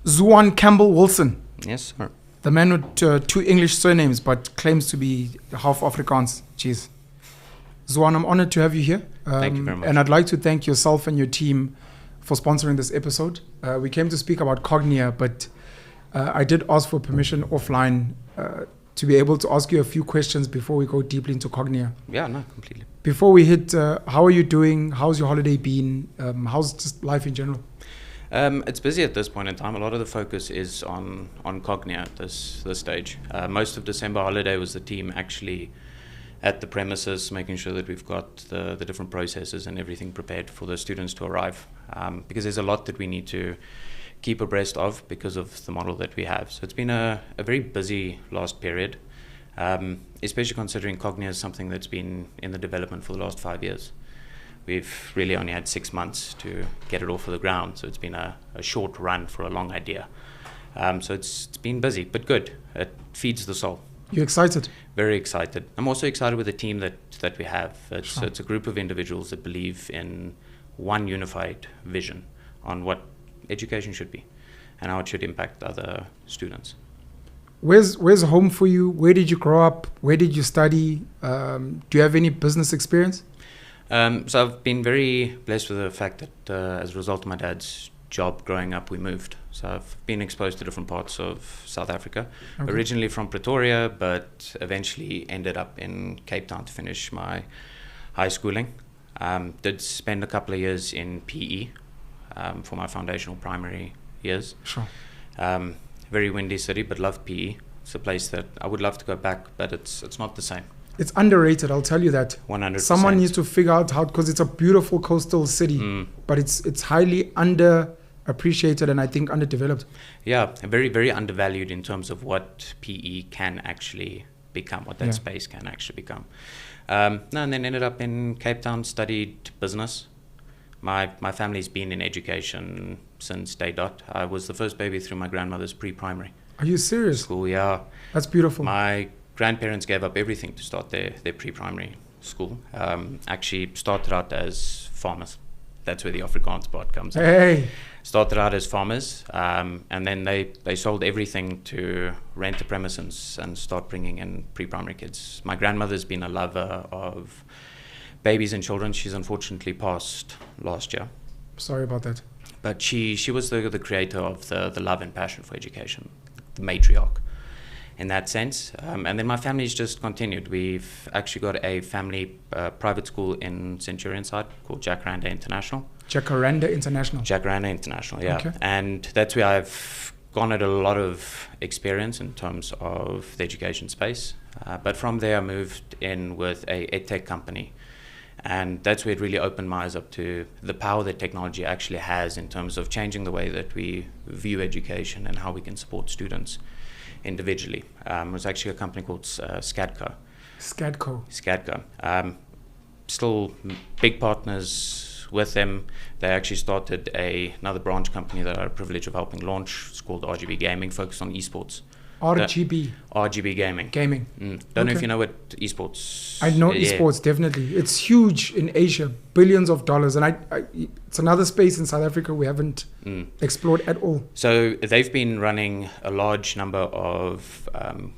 Zuan Cambell-Wilson, Yes, sir. the man with two English surnames but claims to be half Afrikaans. Jeez. Zuan, I'm honored to have you here. Thank you very much. And I'd like to thank yourself and your team for sponsoring this episode. We came to speak about Cognia, but I did ask for permission offline to be able to ask you a few questions before we go deeply into Cognia. Yeah, no, completely. Before we hit, how are you doing? How's your holiday been? How's just life in general? It's busy at this point in time. A lot of the focus is on Cognia at this stage. Most of December holiday was the team actually at the premises, making sure that we've got the different processes and everything prepared for the students to arrive. Because there's a lot that we need to keep abreast of because of the model that we have. So it's been a very busy last period, especially considering Cognia is something that's been in the development for the last 5 years. We've really only had 6 months to get it off of the ground, so it's been a short run for a long idea. So it's been busy, but good. It feeds the soul. You excited? Very excited. I'm also excited with the team that we have. Sure. It's a group of individuals that believe in one unified vision on what education should be and how it should impact other students. Where's home for you? Where did you grow up? Where did you study? Do you have any business experience? So I've been very blessed with the fact that as a result of my dad's job growing up, we moved. So I've been exposed to different parts of South Africa. Okay. Originally from Pretoria, but eventually ended up in Cape Town to finish my high schooling. Did spend a couple of years in PE for my foundational primary years. Sure. Very windy city, but loved PE. It's a place that I would love to go back, but it's not the same. It's underrated, I'll tell you that. 100%. Someone needs to figure out how, because it's a beautiful coastal city, but it's highly underappreciated and I think underdeveloped. Yeah, very, very undervalued in terms of what PE can actually become, what that space can actually become. And then ended up in Cape Town, studied business. My family's been in education since day dot. I was the first baby through my grandmother's pre-primary Are you serious? school, yeah. That's beautiful. My grandparents gave up everything to start their pre-primary school. Actually started out as farmers. That's where the Afrikaans part comes in. Hey, Started out as farmers, and then they sold everything to rent the premises and start bringing in pre-primary kids. My grandmother's been a lover of babies and children. She's unfortunately passed last year. sorry about that. But she was the creator of the love and passion for education, the matriarch in that sense. And then my family's just continued. We've actually got a family private school in Centurion side called Jacaranda International. Jacaranda International. Jacaranda International, yeah. Okay. And that's where I've garnered a lot of experience in terms of the education space. But from there I moved in with a edtech company. And that's where it really opened my eyes up to the power that technology actually has in terms of changing the way that we view education and how we can support students individually. It was actually a company called Scadco. Scadco. Still big partners with them. They actually started another branch company that I had the privilege of helping launch. It's called RGB Gaming, focused on esports. RGB. RGB Gaming. Gaming. Don't know if Okay. you know what esports. I know Yeah. esports, definitely. It's huge in Asia, billions of dollars. And it's another space in South Africa we haven't explored at all. So they've been running a large number of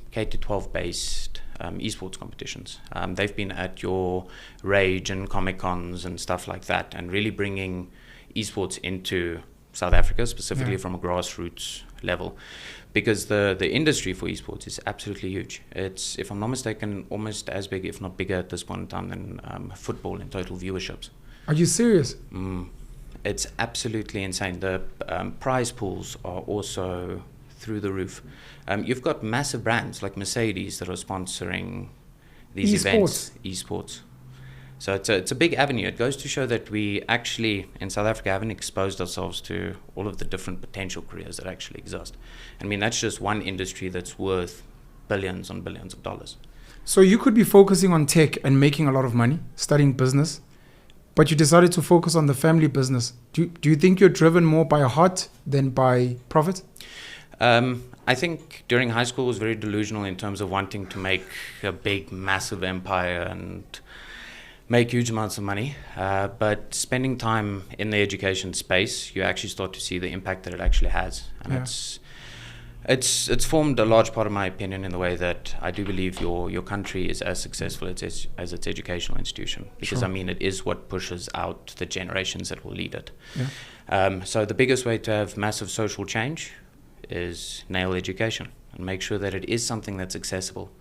K-12 based esports competitions. They've been at your Rage and Comic Cons and stuff like that, and really bringing esports into South Africa, specifically from a grassroots level, because the industry for esports is absolutely huge. It's, if I'm not mistaken, almost as big, if not bigger at this point in time than football in total viewerships. Are you serious? It's absolutely insane. The prize pools are also through the roof. You've got massive brands like Mercedes that are sponsoring these events. Esports. So it's a big avenue. It goes to show that we actually, in South Africa, haven't exposed ourselves to all of the different potential careers that actually exist. I mean, that's just one industry that's worth billions on billions of dollars. So you could be focusing on tech and making a lot of money, studying business, but you decided to focus on the family business. Do you think you're driven more by heart than by profit? I think during high school I was very delusional in terms of wanting to make a big, massive empire and make huge amounts of money, but spending time in the education space, you actually start to see the impact that it actually has. And it's formed a large part of my opinion in the way that I do believe your country is as successful as its educational institution, because Sure. I mean it is what pushes out the generations that will lead it. Yeah. So the biggest way to have massive social change is nail education and make sure that it is something that's accessible.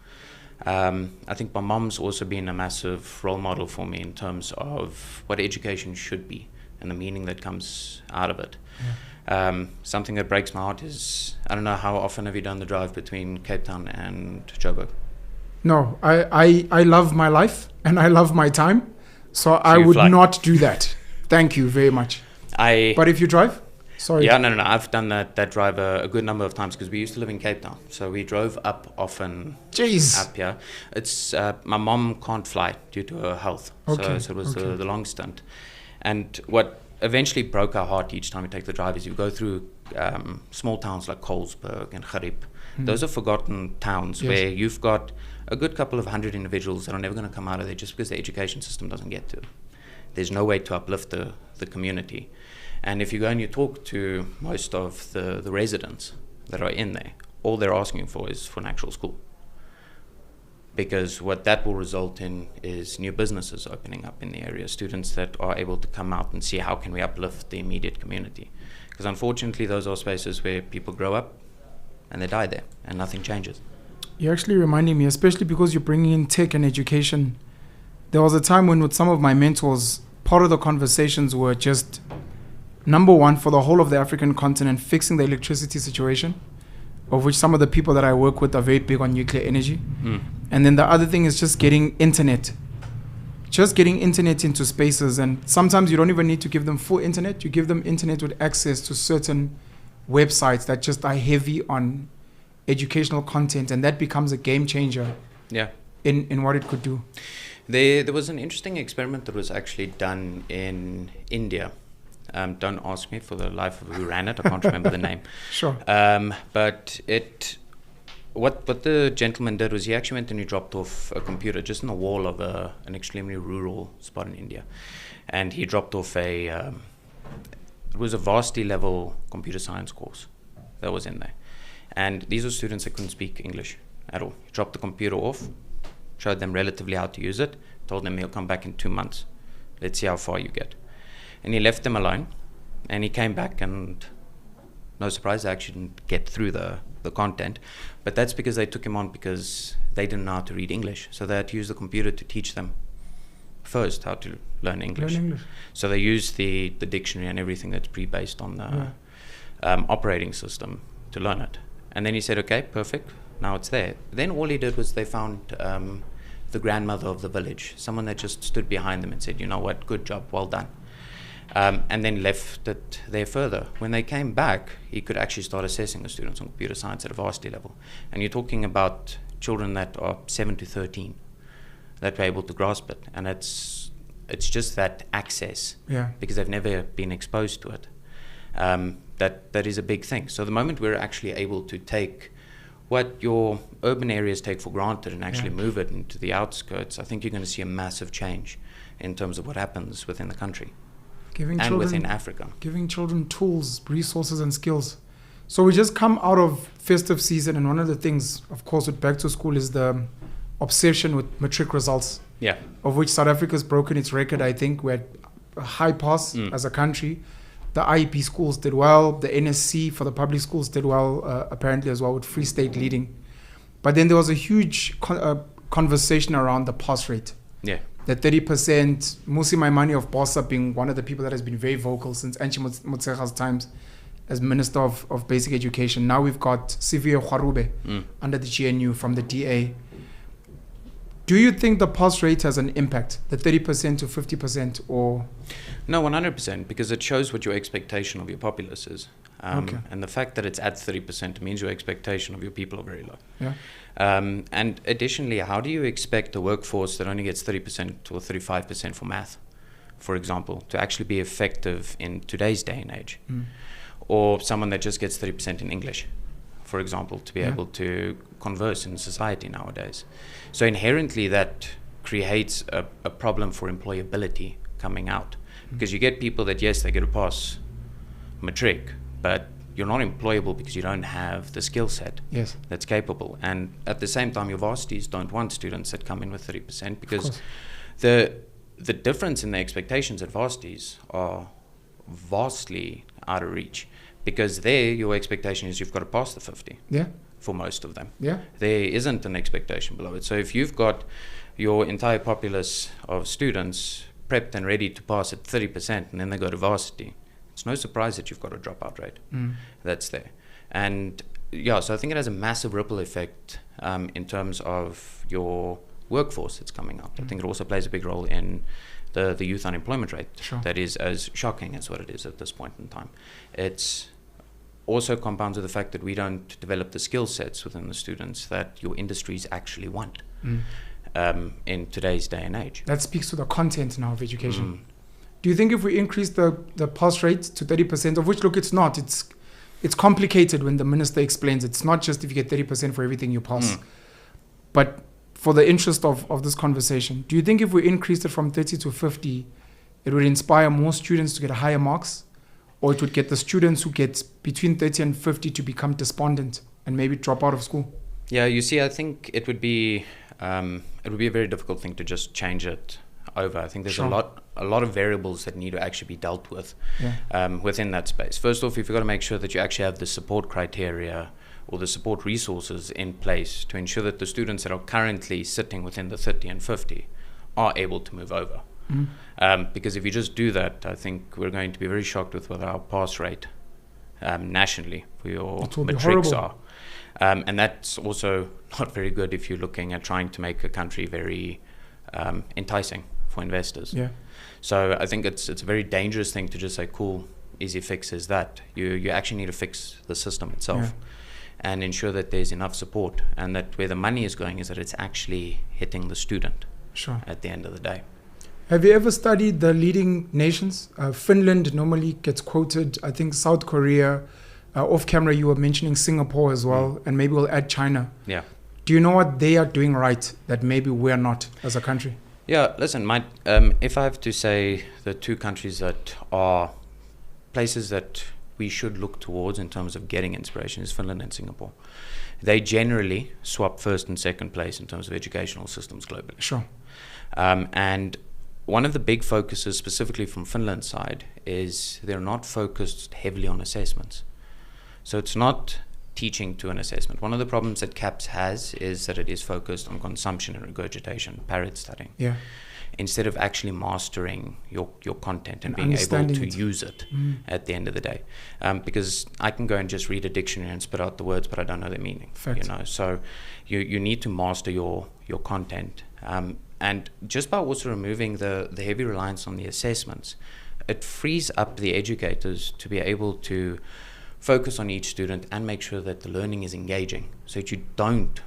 I think my mom's also been a massive role model for me in terms of what education should be and the meaning that comes out of it. Yeah. Something that breaks my heart is, I don't know, how often have you done the drive between Cape Town and Joburg? No, I love my life and I love my time, so I you would fly. not do that. Thank you very much. But if you drive, sorry. Yeah, no. I've done that drive a good number of times because we used to live in Cape Town, so we drove up often. Jeez. Up here. It's my mom can't fly due to her health, Okay, so it was okay. the long stint. And what eventually broke our heart each time we take the drive is you go through small towns like Colesberg and Gerib. Those are forgotten towns Yes. where you've got a good couple of hundred individuals that are never going to come out of there just because the education system doesn't get to them. There's no way to uplift the community. And if you go and you talk to most of the residents that are in there, all they're asking for is for an actual school. Because what that will result in is new businesses opening up in the area, students that are able to come out and see how can we uplift the immediate community. Because unfortunately those are spaces where people grow up and they die there and nothing changes. You're actually reminding me, especially because you're bringing in tech and education. There was a time when with some of my mentors, part of the conversations were just, number one, for the whole of the African continent, fixing the electricity situation, of which some of the people that I work with are very big on nuclear energy. And then the other thing is just getting internet. Just getting internet into spaces. And sometimes you don't even need to give them full internet. You give them internet with access to certain websites that just are heavy on educational content. And that becomes a game changer in what it could do. There was an interesting experiment that was actually done in India. Don't ask me for the life of who ran it. I can't remember the name. Sure. But what the gentleman did was he actually went and he dropped off a computer just in the wall of an extremely rural spot in India, and he dropped off it was a varsity level computer science course that was in there, and these were students that couldn't speak English at all. He dropped the computer off, showed them relatively how to use it, told them he'll come back in 2 months. Let's see how far you get. And he left them alone, and he came back, and no surprise, they actually didn't get through the content. But that's because they took him on because they didn't know how to read English. So they had to use the computer to teach them first how to learn English. So they used the dictionary and everything that's pre-based on the operating system to learn it. And then he said, okay, perfect, now it's there. Then all he did was they found the grandmother of the village, someone that just stood behind them and said, you know what, good job, well done. And then left it there further. When they came back, he could actually start assessing the students on computer science at a varsity level. And you're talking about children that are 7 to 13 that were able to grasp it. And it's just that access, because they've never been exposed to it. That is a big thing. So the moment we're actually able to take what your urban areas take for granted and actually move it into the outskirts, I think you're going to see a massive change in terms of what happens within the country. Within Africa. Giving children tools, resources, and skills. So we just come out of festive season, and one of the things, of course, with back to school is the obsession with matric results. Of which South Africa's broken its record, I think. We had a high pass as a country. The IEP schools did well. The NSC for the public schools did well, apparently as well, with Free State leading. But then there was a huge conversation around the pass rate. The 30%, Musi Maimane of Bossa being one of the people that has been very vocal since Anchi Motsega's times as Minister of Basic Education. Now we've got Sivie Khwarube under the GNU from the DA. Do you think the pass rate has an impact, the 30% to 50%, or? No, 100%, because it shows what your expectation of your populace is. And the fact that it's at 30% means your expectation of your people are very low. And additionally, how do you expect a workforce that only gets 30% or 35% for math, for example, to actually be effective in today's day and age? Or someone that just gets 30% in English, for example, to be able to converse in society nowadays. So inherently that creates a problem for employability coming out. Because you get people that, yes, they get to pass matric, but you're not employable because you don't have the skill set that's capable. And at the same time, your varsities don't want students that come in with 30%, because the difference in the expectations at varsities are vastly out of reach. Because there, your expectation is you've got to pass the 50 for most of them. There isn't an expectation below it. So if you've got your entire populace of students prepped and ready to pass at 30%, and then they go to varsity, it's no surprise that you've got a dropout rate that's there. And so I think it has a massive ripple effect in terms of your workforce that's coming up. I think it also plays a big role in the youth unemployment rate that is as shocking as what it is at this point in time. It's also compounds with the fact that we don't develop the skill sets within the students that your industries actually want in today's day and age. That speaks to the content now of education. Do you think if we increase the pass rate to 30%, of which, look, it's not, it's complicated when the minister explains it's not just if you get 30% for everything you pass, but for the interest of this conversation, do you think if we increased it from 30 to 50, it would inspire more students to get higher marks, or it would get the students who get between 30 and 50 to become despondent and maybe drop out of school? Yeah, you see, I think it would be a very difficult thing to just change it over. I think there's a lot of variables that need to actually be dealt with within that space. First off, you've got to make sure that you actually have the support criteria or the support resources in place to ensure that the students that are currently sitting within the 30 and 50 are able to move over. Because if you just do that, I think we're going to be very shocked with what our pass rate nationally for your matrics are. And that's also not very good if you're looking at trying to make a country very enticing for investors. So I think it's a very dangerous thing to just say, cool, easy fix is that. You actually need to fix the system itself and ensure that there's enough support, and that where the money is going is that it's actually hitting the student at the end of the day. Have you ever studied the leading nations? Finland normally gets quoted, I think South Korea. Off camera, you were mentioning Singapore as well, and maybe we'll add China. Do you know what they are doing right that maybe we're not as a country? Yeah, listen, if I have to say the two countries that are places that we should look towards in terms of getting inspiration is Finland and Singapore. They generally swap first and second place in terms of educational systems globally. And one of the big focuses specifically from Finland's side is they're not focused heavily on assessments. So it's not teaching to an assessment. One of the problems that CAPS has is that it is focused on consumption and regurgitation, parrot studying, instead of actually mastering your content and being able to use it at the end of the day. Because I can go and just read a dictionary and spit out the words, but I don't know their meaning. So you need to master your content. And just by also removing the heavy reliance on the assessments, it frees up the educators to be able to focus on each student and make sure that the learning is engaging, so that you don't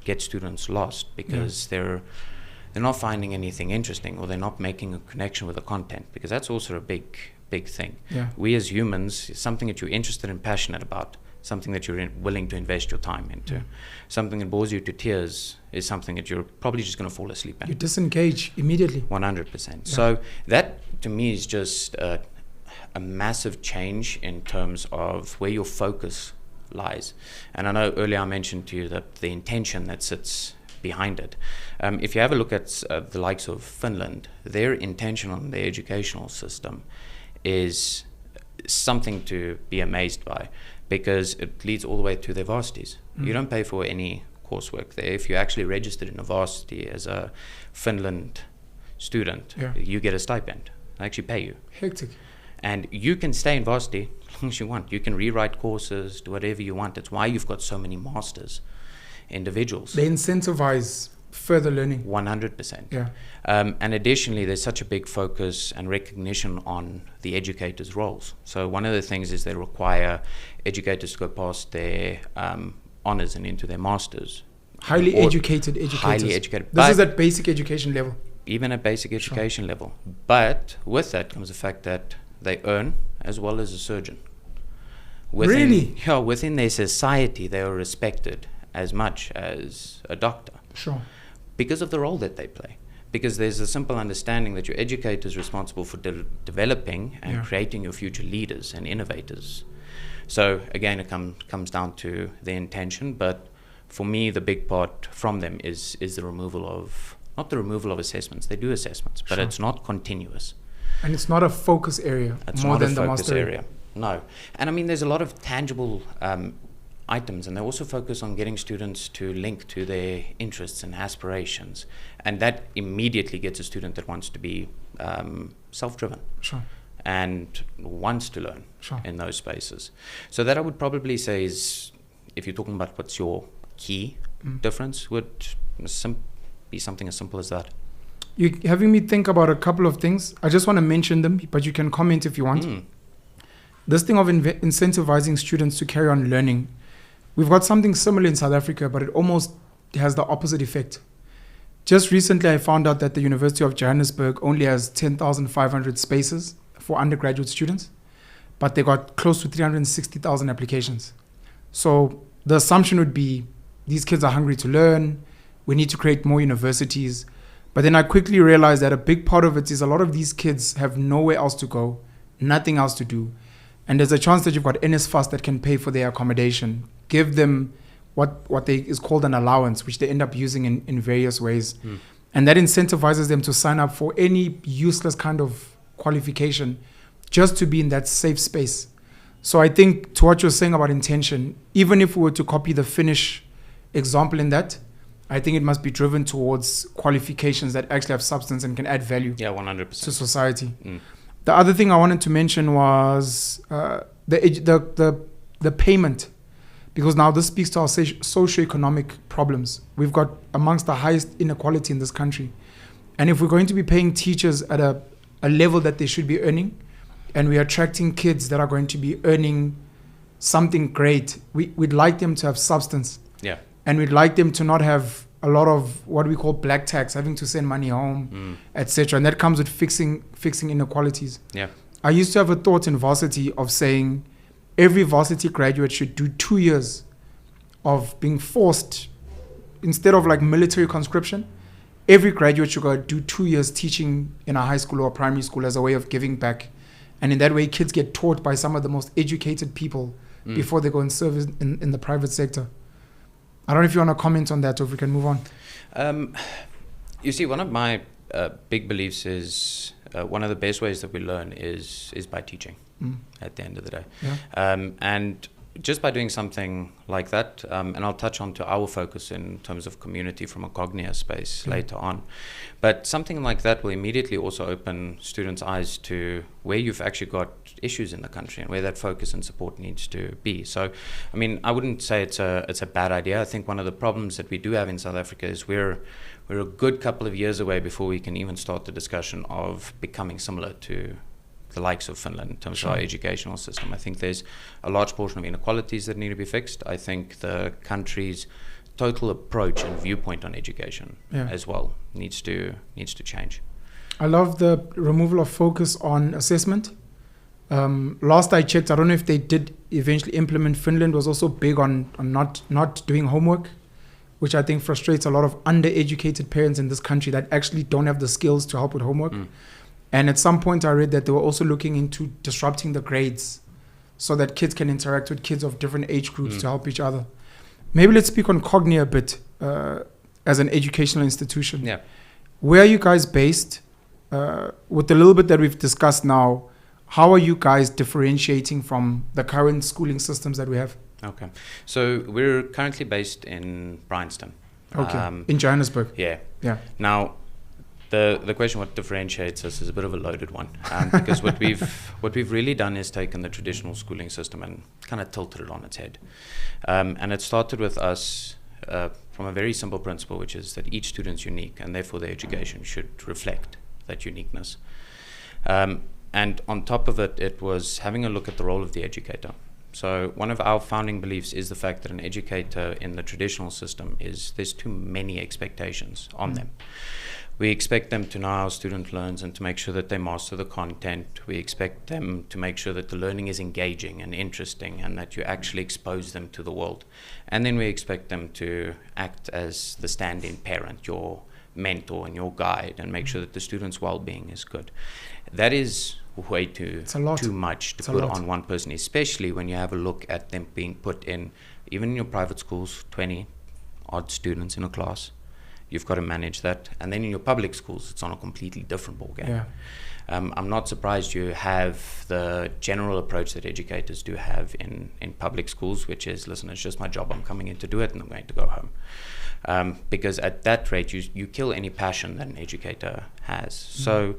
get students lost because they're not finding anything interesting, or they're not making a connection with the content, because that's also a big thing. We as humans, something that you're interested and passionate about, something that you're willing to invest your time into, something that bores you to tears is something that you're probably just going to fall asleep in. You disengage immediately. 100%. So that to me is just a massive change in terms of where your focus lies. And I know earlier I mentioned to you that the intention that sits behind it. If you have a look at the likes of Finland, their intention on their educational system is something to be amazed by, because it leads all the way to their varsities. You don't pay for any coursework there. If you're actually registered in a varsity as a Finland student, you get a stipend. They actually pay you. Hectic. And you can stay in varsity as long as you want. You can rewrite courses, do whatever you want. That's why you've got so many masters individuals. They incentivize further learning. 100%. And additionally, there's such a big focus and recognition on the educators' roles. So one of the things is they require educators to go past their honors and into their masters. Highly educated educators. Highly educated. This is at basic education level. Even at basic education level. But with that comes the fact that they earn as well as a surgeon. Really? Yeah, within their society, they are respected as much as a doctor. Sure. Because of the role that they play. because there's a simple understanding that your educator is responsible for developing and creating your future leaders and innovators. So again, it comes down to the intention, but for me, the big part from them is the removal of, not the removal of assessments. They do assessments, but it's not continuous. And it's not a focus area It's more not than a the focus master area. No. And I mean, there's a lot of tangible items, and they also focus on getting students to link to their interests and aspirations. And that immediately gets a student that wants to be self-driven. Sure. And wants to learn in those spaces. So that I would probably say is, if you're talking about what's your key difference, would be something as simple as that. You're having me think about a couple of things. I just want to mention them, but you can comment if you want. This thing of incentivizing students to carry on learning. We've got something similar in South Africa, but it almost has the opposite effect. Just recently, I found out that the University of Johannesburg only has 10,500 spaces for undergraduate students, but they got close to 360,000 applications. So the assumption would be these kids are hungry to learn. We need to create more universities. But then I quickly realized that a big part of it is a lot of these kids have nowhere else to go, nothing else to do. And there's a chance that you've got NSFAS that can pay for their accommodation. Give them what is called an allowance, which they end up using in various ways. And that incentivizes them to sign up for any useless kind of qualification just to be in that safe space. So I think to what you're saying about intention, even if we were to copy the Finnish example in that, I think it must be driven towards qualifications that actually have substance and can add value 100% to society. The other thing I wanted to mention was the payment, because now this speaks to our socioeconomic problems. We've got amongst the highest inequality in this country. And if we're going to be paying teachers at a level that they should be earning, and we're attracting kids that are going to be earning something great, we'd like them to have substance. And we'd like them to not have a lot of what we call black tax, having to send money home, etc. And that comes with fixing inequalities. I used to have a thought in varsity of saying every varsity graduate should do 2 years of being forced, instead of like military conscription. Every graduate should go do 2 years teaching in a high school or a primary school as a way of giving back. And in that way, kids get taught by some of the most educated people before they go and serve in the private sector. I don't know if you want to comment on that or if we can move on. You see, one of my big beliefs is one of the best ways that we learn is by teaching at the end of the day. And just by doing something like that, and I'll touch on to our focus in terms of community from a Cognia space later on, but something like that will immediately also open students' eyes to where you've actually got issues in the country and where that focus and support needs to be. So, I mean, I wouldn't say it's a bad idea. I think one of the problems that we do have in South Africa is we're a good couple of years away before we can even start the discussion of becoming similar to the likes of Finland in terms of our educational system. I think there's a large portion of inequalities that need to be fixed. I think the country's total approach and viewpoint on education as well needs to change. I love the removal of focus on assessment. Last I checked, I don't know if they did eventually implement. Finland was also big on not doing homework, which I think frustrates a lot of undereducated parents in this country that actually don't have the skills to help with homework. And at some point I read that they were also looking into disrupting the grades so that kids can interact with kids of different age groups to help each other. Maybe let's speak on Cognia a bit as an educational institution. Where are you guys based? With the little bit that we've discussed now, how are you guys differentiating from the current schooling systems that we have? Okay. So we're currently based in Bryanston. In Johannesburg. Now, the question what differentiates us is a bit of a loaded one, because what we've really done is taken the traditional schooling system and kind of tilted it on its head. And it started with us from a very simple principle, which is that each student's unique and therefore their education should reflect that uniqueness. And on top of it, it was having a look at the role of the educator. So one of our founding beliefs is the fact that an educator in the traditional system there's too many expectations on them. We expect them to know how a student learns and to make sure that they master the content. We expect them to make sure that the learning is engaging and interesting and that you actually expose them to the world. And then we expect them to act as the stand-in parent, your mentor and your guide and make sure that the student's well-being is good. That is way too much to put on one person, especially when you have a look at them being put in, even in your private schools, 20 odd students in a class. You've got to manage that. And then in your public schools, it's on a completely different ballgame. Yeah. I'm not surprised you have the general approach that educators do have in public schools, which is, listen, it's just my job, I'm coming in to do it, and I'm going to go home. Because at that rate, you kill any passion that an educator has. So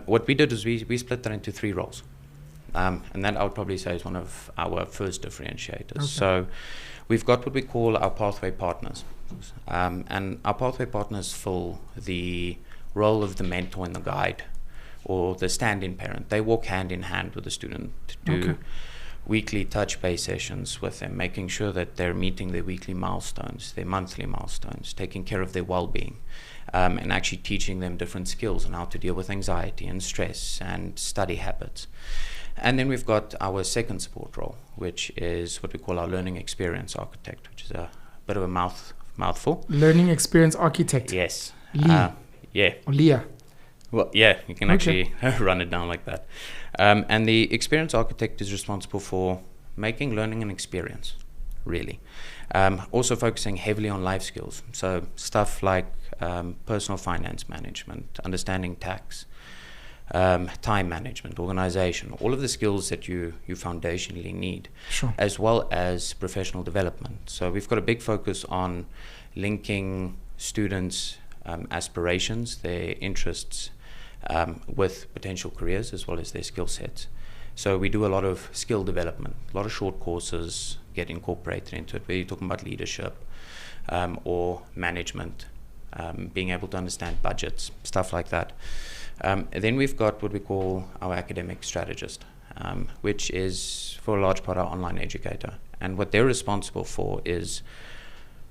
what we did is we split that into 3 roles. And that I would probably say is one of our first differentiators. Okay. So we've got what we call our pathway partners. And our pathway partners fill the role of the mentor and the guide, or the stand-in parent. They walk hand in hand with the student to do weekly touch base sessions with them, making sure that they're meeting their weekly milestones, their monthly milestones, taking care of their well-being, and actually teaching them different skills on how to deal with anxiety and stress and study habits. And then we've got our second support role, which is what we call our learning experience architect, which is a bit of a mouthful. Learning experience architect. Yes. Yeah. Or Leah. Well, yeah, you can actually run it down like that. And the experience architect is responsible for making learning an experience, really. Also focusing heavily on life skills. So stuff like personal finance management, understanding tax, time management, organization, all of the skills that you foundationally need, as well as professional development. So we've got a big focus on linking students' aspirations, their interests, with potential careers as well as their skill sets. So we do a lot of skill development, a lot of short courses get incorporated into it, where you're talking about leadership or management, being able to understand budgets, stuff like that. Then we've got what we call our academic strategist, which is for a large part our online educator. And what they're responsible for is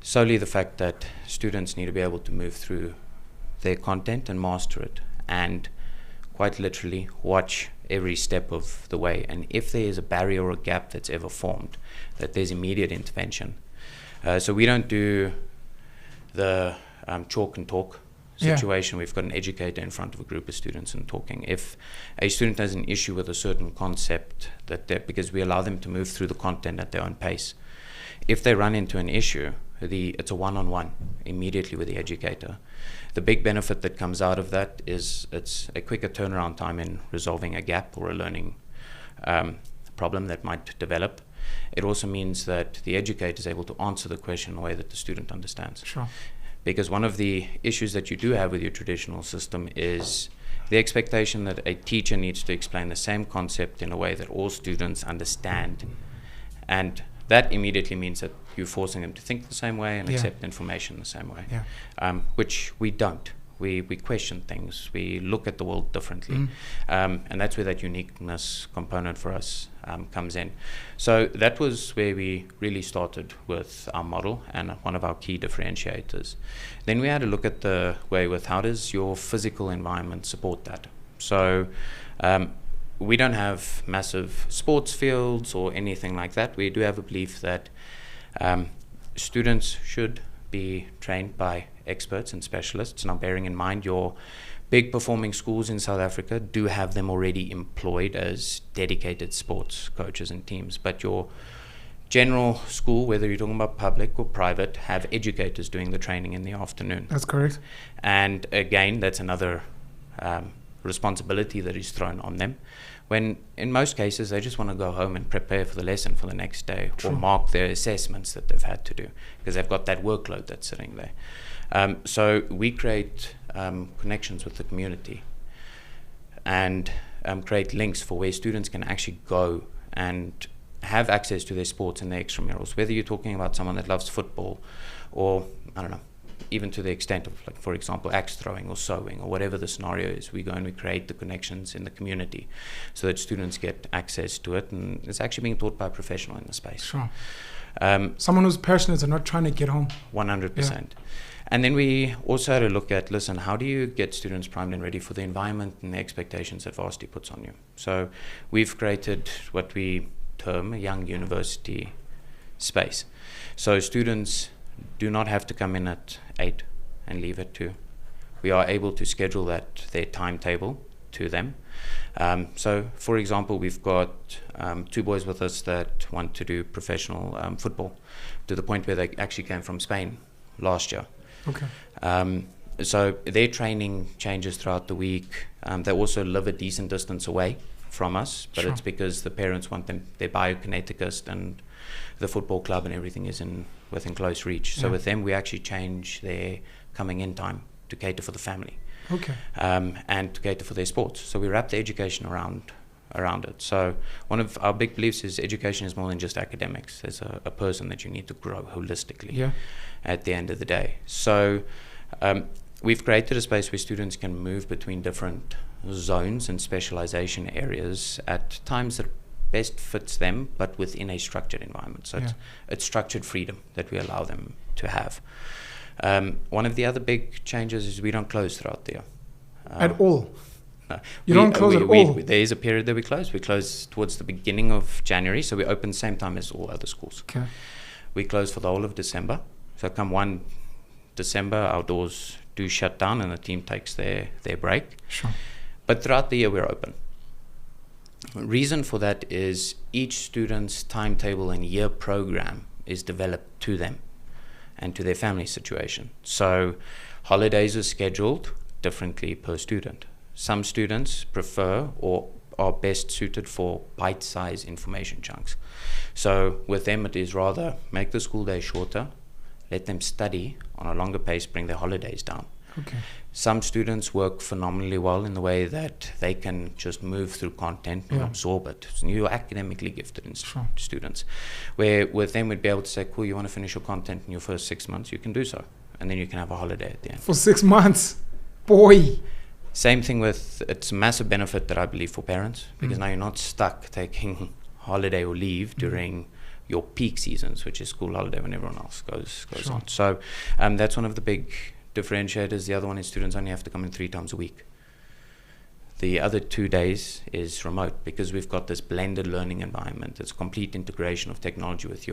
solely the fact that students need to be able to move through their content and master it, and quite literally watch every step of the way. And if there is a barrier or a gap that's ever formed, that there's immediate intervention. So we don't do the chalk and talk situation. We've got an educator in front of a group of students and talking. If a student has an issue with a certain concept, because we allow them to move through the content at their own pace, if they run into an issue, it's a one-on-one immediately with the educator. The big benefit that comes out of that is it's a quicker turnaround time in resolving a gap or a learning problem that might develop. It also means that the educator is able to answer the question in a way that the student understands. Sure. Because one of the issues that you do have with your traditional system is the expectation that a teacher needs to explain the same concept in a way that all students understand. And that immediately means that you're forcing them to think the same way and accept information the same way, which we don't. We question things. We look at the world differently. And that's where that uniqueness component for us comes in. So that was where we really started with our model and one of our key differentiators. Then we had to look at the way with how does your physical environment support that. So we don't have massive sports fields or anything like that. We do have a belief that students should be trained by experts and specialists. Now, bearing in mind your big performing schools in South Africa do have them already employed as dedicated sports coaches and teams, but your general school, whether you're talking about public or private, have educators doing the training in the afternoon. That's correct. And again, that's another responsibility that is thrown on them, when in most cases they just want to go home and prepare for the lesson for the next day. True. Or mark their assessments that they've had to do because they've got that workload that's sitting there. So we create connections with the community and create links for where students can actually go and have access to their sports and their extramurals, whether you're talking about someone that loves football or, I don't know, even to the extent of, like, for example, axe throwing or sewing or whatever the scenario is. We go and we create the connections in the community so that students get access to it, and it's actually being taught by a professional in the space. Sure. Someone who's passionate and not trying to get home. 100%. Yeah. And then we also had to look at, listen, how do you get students primed and ready for the environment and the expectations that varsity puts on you? So we've created what we term a young university space. So students do not have to come in at 8 and leave at 2. We are able to schedule their timetable to them. So, for example, we've got 2 boys with us that want to do professional football, to the point where they actually came from Spain last year. Okay. So their training changes throughout the week. They also live a decent distance away from us, but Sure. it's because the parents want them, their biokineticist and the football club and everything is within close reach. So Yeah. with them, we actually change their coming in time to cater for the family. Okay. And to cater for their sports. So we wrap the education around it. So one of our big beliefs is education is more than just academics. There's a person that you need to grow holistically Yeah. at the end of the day. So we've created a space where students can move between different zones and specialization areas at times that best fits them, but within a structured environment. So it's structured freedom that we allow them to have. One of the other big changes is we don't close throughout the year. At all? No. You don't close at all? There is a period that we close. We close towards the beginning of January, so we open same time as all other schools. Okay. We close for the whole of December. So come 1 December, our doors do shut down and the team takes their break. Sure. But throughout the year, we're open. Reason for that is each student's timetable and year program is developed to them and to their family situation. So holidays are scheduled differently per student. Some students prefer or are best suited for bite-sized information chunks. So with them, it is rather make the school day shorter, let them study on a longer pace, bring their holidays down. Okay. Some students work phenomenally well in the way that they can just move through content and absorb it. So you're academically gifted in students. Where with them, we'd be able to say, cool, you want to finish your content in your first 6 months, you can do so. And then you can have a holiday at the end. For 6 months? Boy! Same thing with, it's a massive benefit that I believe for parents, because now you're not stuck taking holiday or leave during your peak seasons, which is school holiday when everyone else goes on. So that's one of the big differentiators. The other one is students only have to come in 3 times a week. The other 2 days is remote, because we've got this blended learning environment. It's complete integration of technology with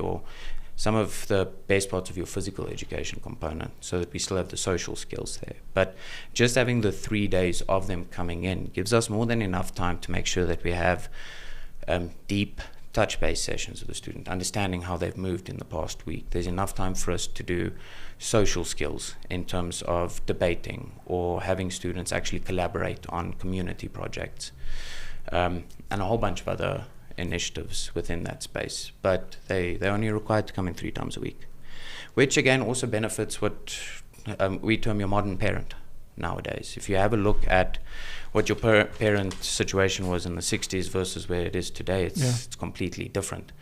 some of the best parts of your physical education component, so that we still have the social skills there. But just having the 3 days of them coming in gives us more than enough time to make sure that we have deep touch-based sessions with the student, understanding how they've moved in the past week. There's enough time for us to do social skills in terms of debating or having students actually collaborate on community projects, and a whole bunch of other initiatives within that space. But they're only required to come in 3 times a week, which again also benefits what we term your modern parent nowadays. If you have a look at what your parent situation was in the 60s versus where it is today, it's completely different.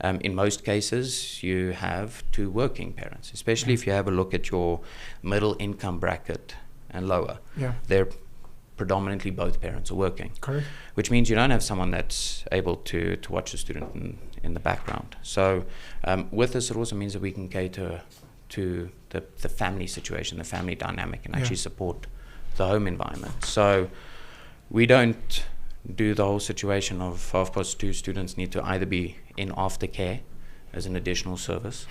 In most cases, you have 2 working parents, especially if you have a look at your middle income bracket and lower. They're predominantly both parents are working. Correct. Which means you don't have someone that's able to watch the student in the background. So with this, it also means that we can cater to the family situation, the family dynamic, and actually support the home environment. So we don't do the whole situation of 2:30 students need to either be in aftercare as an additional service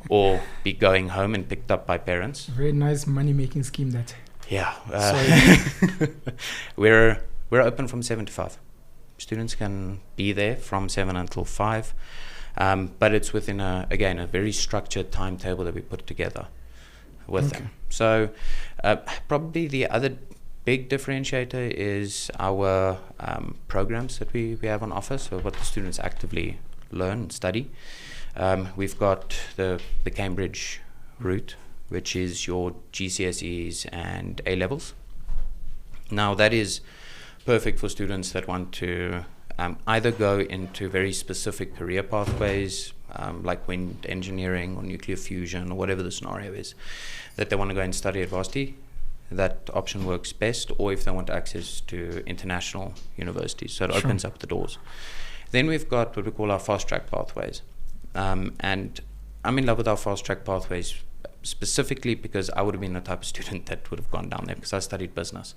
or be going home and picked up by parents. Very nice money-making scheme that. Yeah. We're open from 7 to 5. Students can be there from 7 until 5. But it's within a very structured timetable that we put together with them. So probably the other big differentiator is our programs that we have on offer, so what the students actively learn and study. We've got the Cambridge route, which is your GCSEs and A-levels. Now that is perfect for students that want to either go into very specific career pathways, like wind engineering or nuclear fusion or whatever the scenario is, that they want to go and study at varsity. That option works best, or if they want access to international universities, so it opens up the doors. Then we've got what we call our fast-track pathways. And I'm in love with our fast-track pathways specifically because I would have been the type of student that would have gone down there, because I studied business.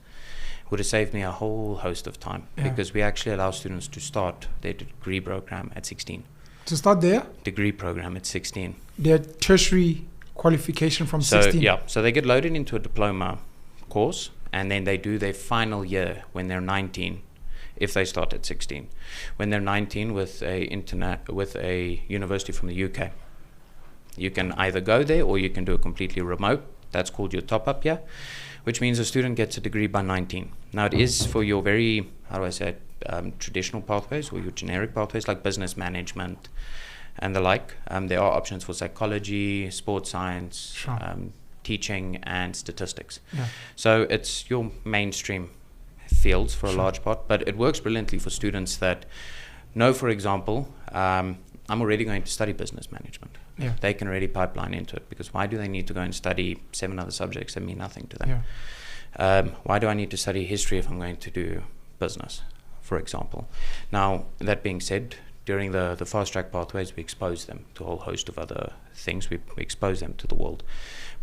It would have saved me a whole host of time, because we actually allow students to start their degree program at 16. To start their degree program at 16. Their tertiary qualification from So 16. yeah, so they get loaded into a diploma course, and then they do their final year when they're 19, if they start at 16. When they're 19 with a university from the UK, you can either go there or you can do it completely remote. That's called your top-up year, which means a student gets a degree by 19. Now, it is for your very, traditional pathways or your generic pathways like business management and the like. There are options for psychology, sports science, Sure. Teaching, and statistics. Yeah. So it's your mainstream fields for a Sure. large part, but it works brilliantly for students that know, for example, I'm already going to study business management. Yeah. They can already pipeline into it, because why do they need to go and study 7 other subjects that mean nothing to them? Yeah. Why do I need to study history if I'm going to do business, for example? Now, that being said, during the fast track pathways, we expose them to a whole host of other things. We expose them to the world.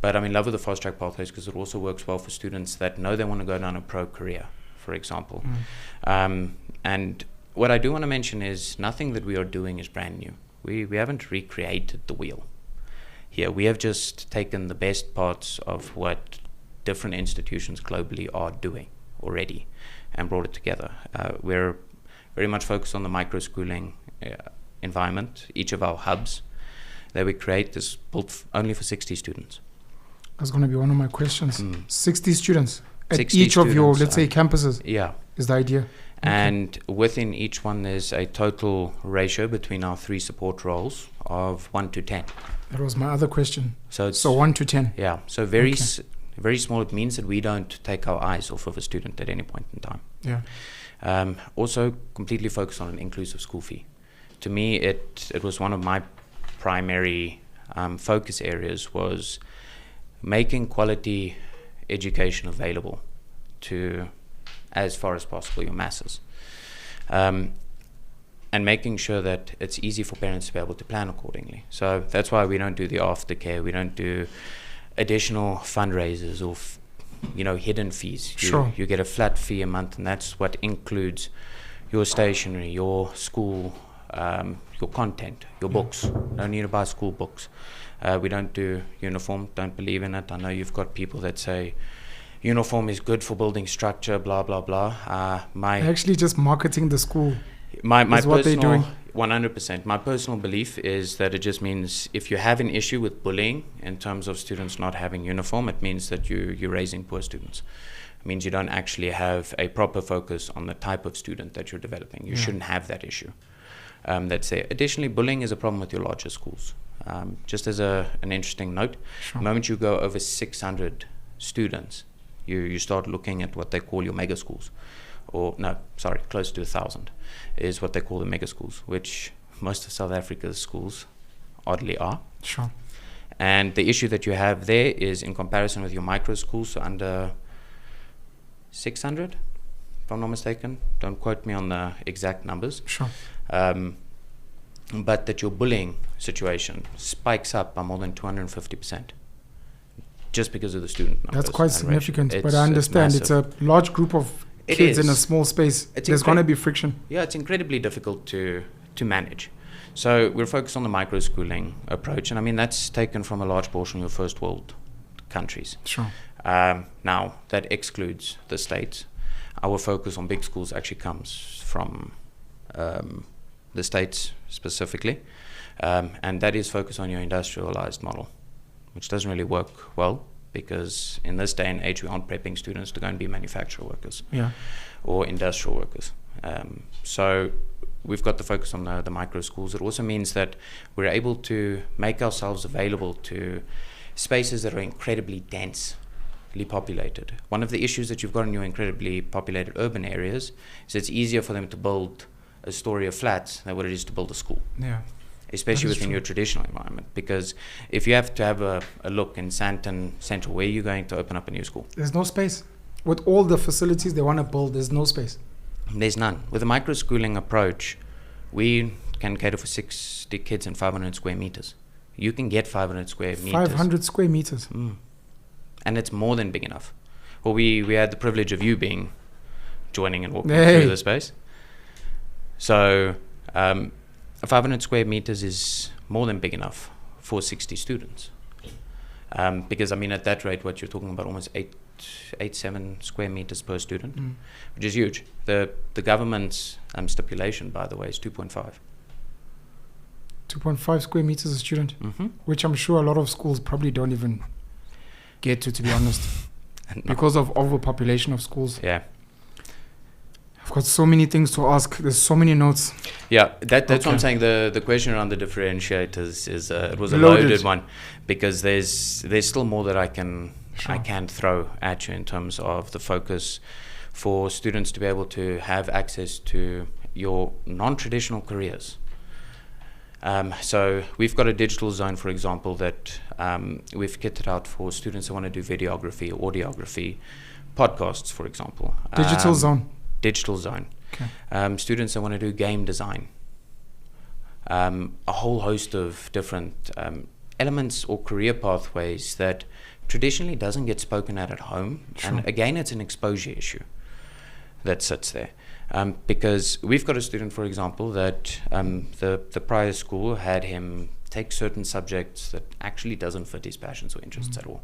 But I'm in love with the fast track pathways because it also works well for students that know they want to go down a pro career, for example. And what I do want to mention is nothing that we are doing is brand new. We haven't recreated the wheel here. We have just taken the best parts of what different institutions globally are doing already and brought it together. We're very much focused on the micro-schooling environment. Each of our hubs that we create is built only for 60 students. That's going to be one of my questions. 60 students at 60 each of your, students, let's say, campuses. Yeah. Is the idea. And within each one, there's a total ratio between our 3 support roles of 1 to 10. That was my other question. So it's 1 to 10. Yeah. So very small. It means that we don't take our eyes off of a student at any point in time. Yeah. Also, completely focused on an inclusive school fee. To me, it was one of my primary focus areas, was making quality education available to, as far as possible, your masses, and making sure that it's easy for parents to be able to plan accordingly. So that's why we don't do the aftercare. We don't do additional fundraisers or hidden fees. Sure. You get a flat fee a month, and that's what includes your stationery, your school, your content, your books. Don't need to buy school books. We don't do uniform. Don't believe in it. I know you've got people that say uniform is good for building structure, blah blah blah. Actually, just marketing the school. My is what they're personal, doing. 100%. My personal belief is that it just means if you have an issue with bullying in terms of students not having uniform, it means that you're raising poor students. It means you don't actually have a proper focus on the type of student that you're developing. You shouldn't have that issue. That's it. Additionally, bullying is a problem with your larger schools. Just as an interesting note, Sure. the moment you go over 600 students, you start looking at what they call your mega schools. Close to 1,000 is what they call the mega schools, which most of South Africa's schools oddly are. Sure. And the issue that you have there is, in comparison with your micro schools, so under 600, if I'm not mistaken. Don't quote me on the exact numbers. Sure. But that your bullying situation spikes up by more than 250%. Just because of the student numbers. That's quite and significant, ratio. but I understand it's a large group of kids in a is. small space. It's There's going to be friction. Yeah, it's incredibly difficult to manage. So we're focused on the micro-schooling approach, and I mean that's taken from a large portion of your first world countries. Sure. Now, that excludes the States. Our focus on big schools actually comes from the States specifically, and that is focused on your industrialized model, which doesn't really work well, because in this day and age we aren't prepping students to go and be manufacturer workers or industrial workers. So we've got the focus on the micro schools. It also means that we're able to make ourselves available to spaces that are incredibly densely populated. One of the issues that you've got in your incredibly populated urban areas is it's easier for them to build a story of flats than what it is to build a school. Yeah. Especially within your traditional environment, because if you have to have a look in Sandton Central, where are you going to open up a new school? There's no space. With all the facilities they want to build, there's no space. There's none. With a micro-schooling approach, we can cater for 60 kids in 500 square meters. You can get 500 square meters. 500 square meters. And it's more than big enough. Well, we had the privilege of you joining and walking Hey. through the space. So 500 square meters is more than big enough for 60 students. Because I mean, at that rate, what you're talking about, almost 7 square meters per student, which is huge. The government's stipulation, by the way, is 2.5. 2.5 square meters a student, Mm-hmm. which I'm sure a lot of schools probably don't even get to be honest, because of overpopulation of schools. Yeah. I've got so many things to ask. There's so many notes. Yeah, that's Okay. what I'm saying. The question around the differentiators is it was a Loaded. loaded one, because there's still more that I can Sure. throw at you in terms of the focus for students to be able to have access to your non-traditional careers. So we've got a digital zone, for example, that we've kitted out for students who want to do videography, audiography, podcasts, for example. Digital zone. Digital zone. Okay. Students that want to do game design. A whole host of different elements or career pathways that traditionally doesn't get spoken at home. Sure. And again, it's an exposure issue that sits there. Because we've got a student, for example, that the prior school had him take certain subjects that actually doesn't fit his passions or interests at all.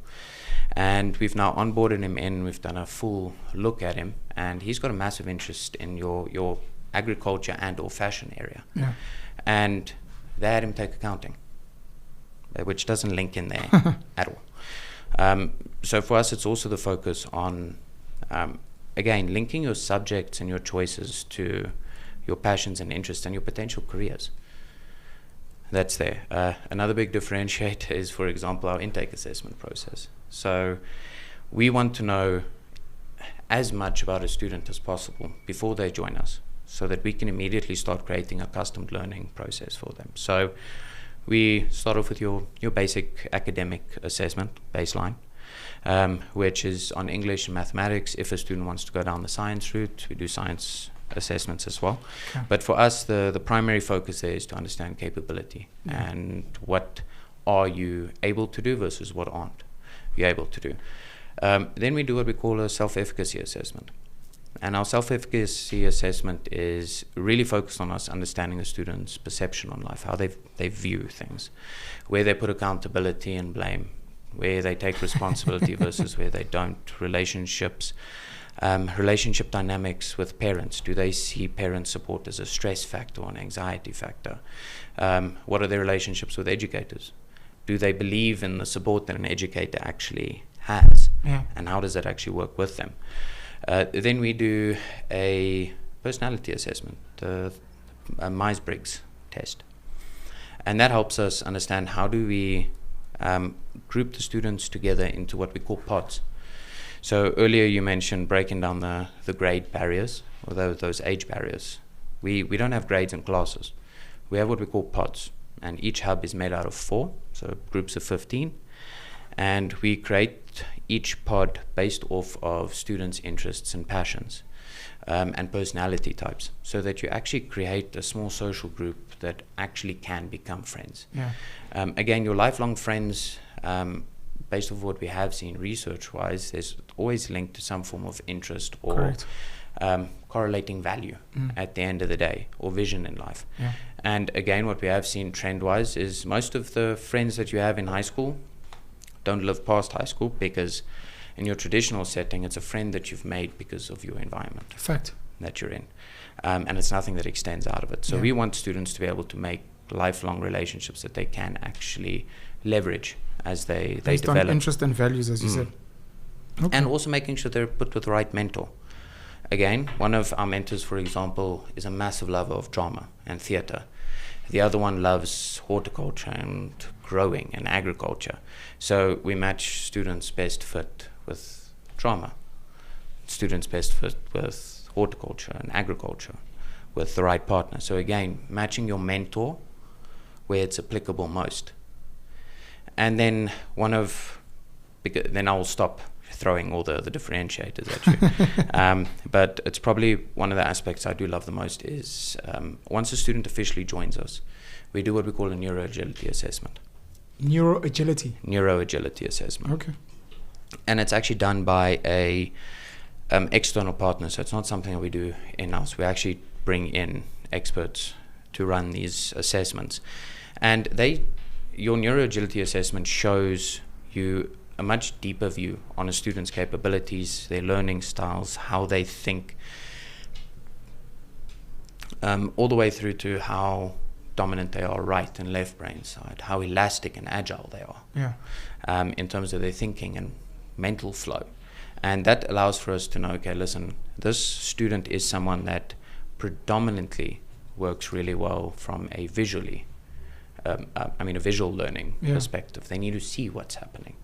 And we've now onboarded him in, we've done a full look at him, and he's got a massive interest in your agriculture and or fashion area. Yeah. And they had him take accounting, which doesn't link in there at all. So for us, it's also the focus on, again, linking your subjects and your choices to your passions and interests and your potential careers. That's there. Another big differentiator is, for example, our intake assessment process. So we want to know as much about a student as possible before they join us, so that we can immediately start creating a custom learning process for them. So we start off with your basic academic assessment baseline, which is on English and mathematics. If a student wants to go down the science route, we do science assessments as well. Okay. But for us, the primary focus there is to understand capability and what are you able to do versus what aren't you able to do. Then we do what we call a self-efficacy assessment. And our self-efficacy assessment is really focused on us understanding the student's perception on life, how they view things, where they put accountability and blame, where they take responsibility versus where they don't, relationships, relationship dynamics with parents. Do they see parent support as a stress factor or an anxiety factor? What are their relationships with educators? Do they believe in the support that an educator actually has? Yeah. And how does that actually work with them? Then we do a personality assessment, a Myers-Briggs test. And that helps us understand how do we group the students together into what we call pods. So earlier you mentioned breaking down the grade barriers, or those age barriers. We don't have grades in classes. We have what we call pods. And each hub is made out of 4, so groups of 15. And we create each pod based off of students' interests and passions and personality types, so that you actually create a small social group that actually can become friends. Yeah. Again, your lifelong friends, based off what we have seen research-wise, there's always linked to some form of interest or Correct. correlating value at the end of the day, or vision in life. Yeah. And again, what we have seen trend-wise is most of the friends that you have in high school don't live past high school, because in your traditional setting, it's a friend that you've made because of your environment Fact. that you're in. And it's nothing that extends out of it. So we want students to be able to make lifelong relationships that they can actually leverage as they Based develop. on interest and values, as you said. Okay. And also making sure they're put with the right mentor. Again, one of our mentors, for example, is a massive lover of drama and theatre. The other one loves horticulture and growing and agriculture. So we match students best fit with drama, students best fit with horticulture and agriculture, with the right partner. So again, matching your mentor where it's applicable most. And then then I'll stop throwing all the differentiators at you. But it's probably one of the aspects I do love the most is once a student officially joins us, we do what we call a neuroagility assessment. Neuroagility assessment. Okay. And it's actually done by a external partner, so it's not something that we do in-house. We actually bring in experts to run these assessments. And your neuroagility assessment shows a much deeper view on a student's capabilities, their learning styles, how they think, all the way through to how dominant they are right and left brain side, how elastic and agile they are, in terms of their thinking and mental flow. And that allows for us to know, okay, listen, this student is someone that predominantly works really well from a visually, a visual learning perspective. They need to see what's happening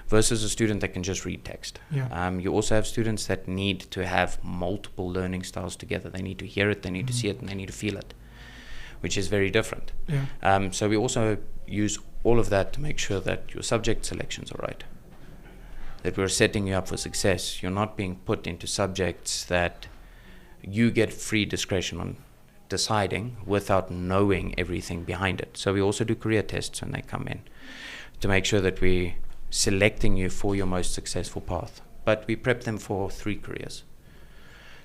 versus a student that can just read text. You also have students that need to have multiple learning styles together. They need to hear it, they need to see it, and they need to feel it, which is very different. So we also use all of that to make sure that your subject selections are right, that we're setting you up for success. You're not being put into subjects that you get free discretion on deciding without knowing everything behind it. So we also do career tests when they come in to make sure that we're selecting you for your most successful path. But we prep them for 3 careers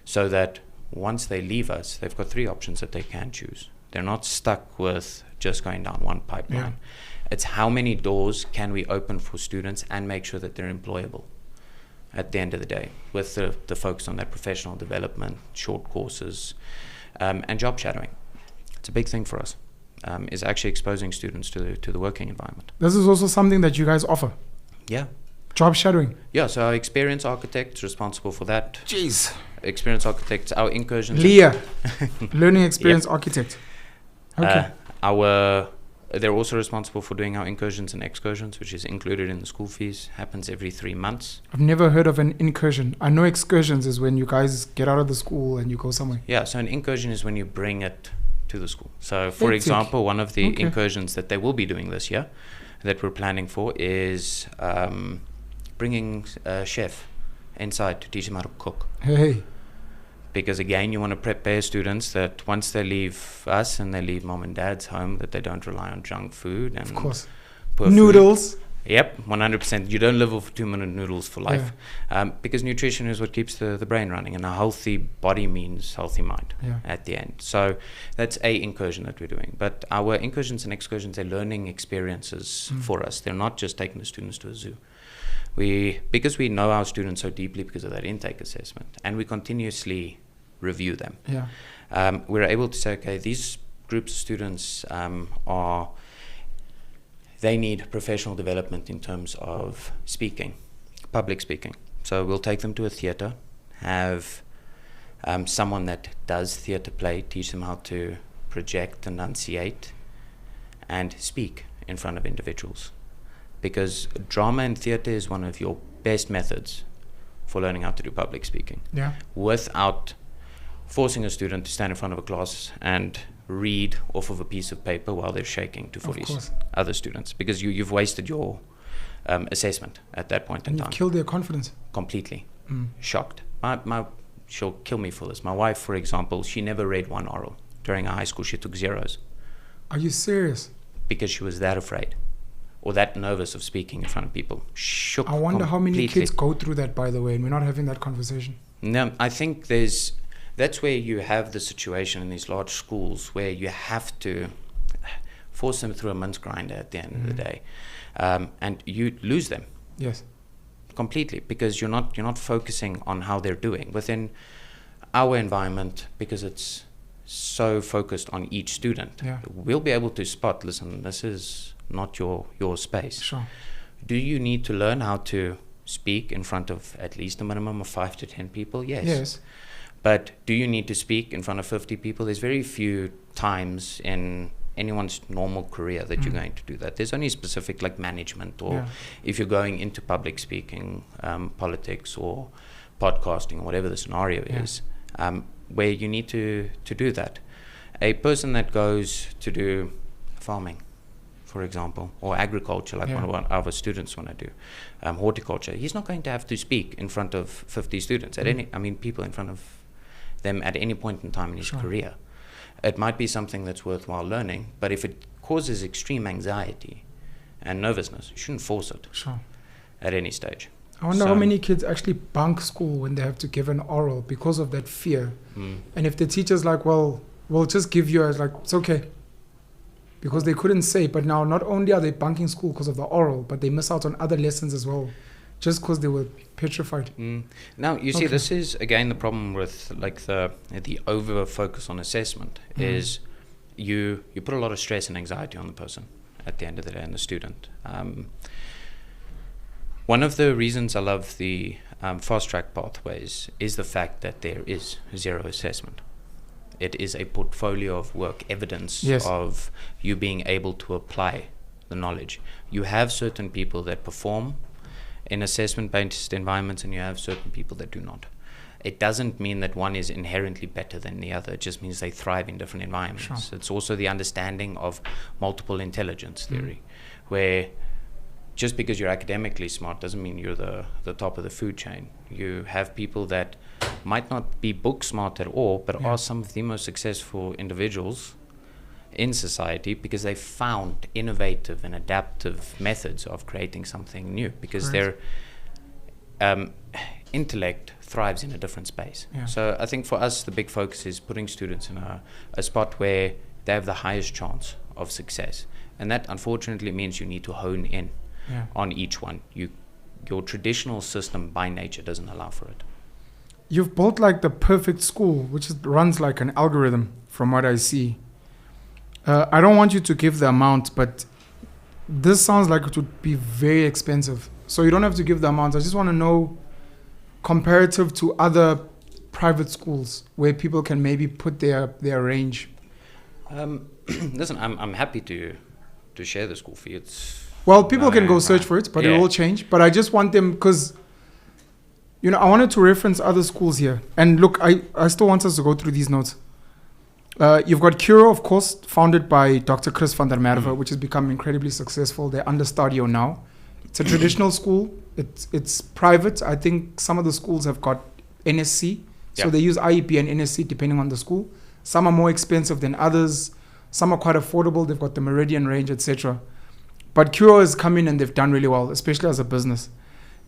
so that once they leave us, they've got 3 options that they can choose. They're not stuck with just going down one pipeline. It's how many doors can we open for students and make sure that they're employable at the end of the day, with the focus on that professional development, short courses, and job shadowing. It's a big thing for us, is actually exposing students to the working environment. This is also something that you guys offer. Yeah. Job shadowing. Yeah, so our experience architect's responsible for that. Jeez. Experience architects, our incursions. Leah, learning experience architect. Okay. They're also responsible for doing our incursions and excursions, which is included in the school fees. Happens every 3 months. I've never heard of an incursion. I know excursions is when you guys get out of the school and you go somewhere. Yeah, so an incursion is when you bring it to the school. So, for example, one of the incursions that they will be doing this year that we're planning for is bringing a chef inside to teach them how to cook. Hey. Because again, you want to prepare students that once they leave us and they leave mom and dad's home, that they don't rely on junk food and of course noodles. Yep, 100%. You don't live off 2-minute noodles for life, because nutrition is what keeps the brain running, and a healthy body means healthy mind at the end. So that's a incursion that we're doing. But our incursions and excursions are learning experiences for us. They're not just taking the students to a zoo. Because we know our students so deeply because of that intake assessment, and we continuously review them. We're able to say, okay, these groups of students they need professional development in terms of speaking, public speaking. So we'll take them to a theatre, have someone that does theatre play teach them how to project, enunciate, and speak in front of individuals. Because drama and theatre is one of your best methods for learning how to do public speaking. Without forcing a student to stand in front of a class and read off of a piece of paper while they're shaking to 40 other students. Because you've wasted your assessment at that point in time. You've killed their confidence. Completely. Shocked. She'll kill me for this. My wife, for example, she never read one oral. During high school, she took 0s. Are you serious? Because she was that afraid or that nervous of speaking in front of people. Shook. I wonder how many kids go through that, by the way, and we're not having that conversation. No, I think that's where you have the situation in these large schools where you have to force them through a mince grinder at the end of the day, and you lose them. Yes. Completely, because you're not focusing on how they're doing within our environment, because it's so focused on each student. We'll be able to spot, listen, this is not your space. Sure. Do you need to learn how to speak in front of at least a minimum of 5 to 10 people? Yes. But do you need to speak in front of 50 people? There's very few times in anyone's normal career that you're going to do that. There's only specific, like management, or if you're going into public speaking, politics or podcasting, or whatever the scenario is, where you need to do that. A person that goes to do farming, for example, or agriculture, like one of our students want to do, horticulture, he's not going to have to speak in front of 50 students, people in front of them at any point in time in his career. It might be something that's worthwhile learning, but if it causes extreme anxiety and nervousness, you shouldn't force it at any stage. I wonder how many kids actually bunk school when they have to give an oral because of that fear. And if the teacher's like, well, we'll just give you, like, it's okay. because they couldn't say. But now not only are they bunking school because of the oral, but they miss out on other lessons as well, just because they were petrified. Now, you see, this is, again, the problem with like the over focus on assessment is you put a lot of stress and anxiety on the person at the end of the day, and the student. One of the reasons I love the fast track pathways is the fact that there is zero assessment. It is a portfolio of work, evidence of you being able to apply the knowledge. You have certain people that perform in assessment-based environments, and you have certain people that do not. It doesn't mean that one is inherently better than the other. It just means they thrive in different environments. Sure. It's also the understanding of multiple intelligence theory, where just because you're academically smart doesn't mean you're the top of the food chain. You have people that might not be book smart at all, but are some of the most successful individuals in society because they found innovative and adaptive methods of creating something new, because their intellect thrives in a different space. So I think for us, the big focus is putting students in a spot where they have the highest chance of success. And that unfortunately means you need to hone in on each one. Your traditional system by nature doesn't allow for it. You've built like the perfect school, which runs like an algorithm from what I see. I don't want you to give the amount, but this sounds like it would be very expensive. So you don't have to give the amount. I just want to know, comparative to other private schools where people can maybe put their range. Listen, I'm happy to share the school fee. Well, people can go search for it, but it will change. But I just want them, because I wanted to reference other schools here. And look, I still want us to go through these notes. You've got Curo, of course, founded by Dr. Chris van der Merwe, which has become incredibly successful. They're under Stadio now. It's a traditional school. It's private. I think some of the schools have got NSC. So they use IEP and NSC depending on the school. Some are more expensive than others. Some are quite affordable. They've got the Meridian range, etc. But Curo has come in and they've done really well, especially as a business.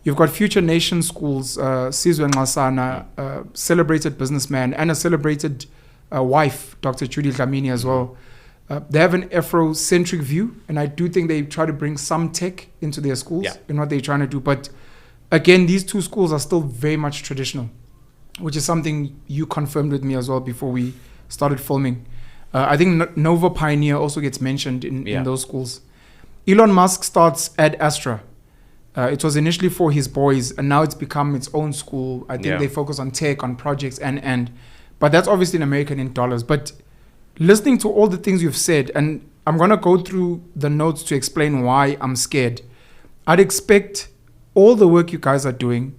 You've got Future Nation schools, Sizwe Nxasana, celebrated businessman, and a celebrated wife, Dr. Judy Dlamini as well. They have an Afrocentric view, and I do think they try to bring some tech into their schools in what they're trying to do. But again, these two schools are still very much traditional, which is something you confirmed with me as well before we started filming. I think Nova Pioneer also gets mentioned in those schools. Elon Musk starts Ad Astra. It was initially for his boys, and now it's become its own school. I think they focus on tech, on projects, but that's obviously in American in dollars. But listening to all the things you've said, and I'm going to go through the notes to explain why I'm scared. I'd expect all the work you guys are doing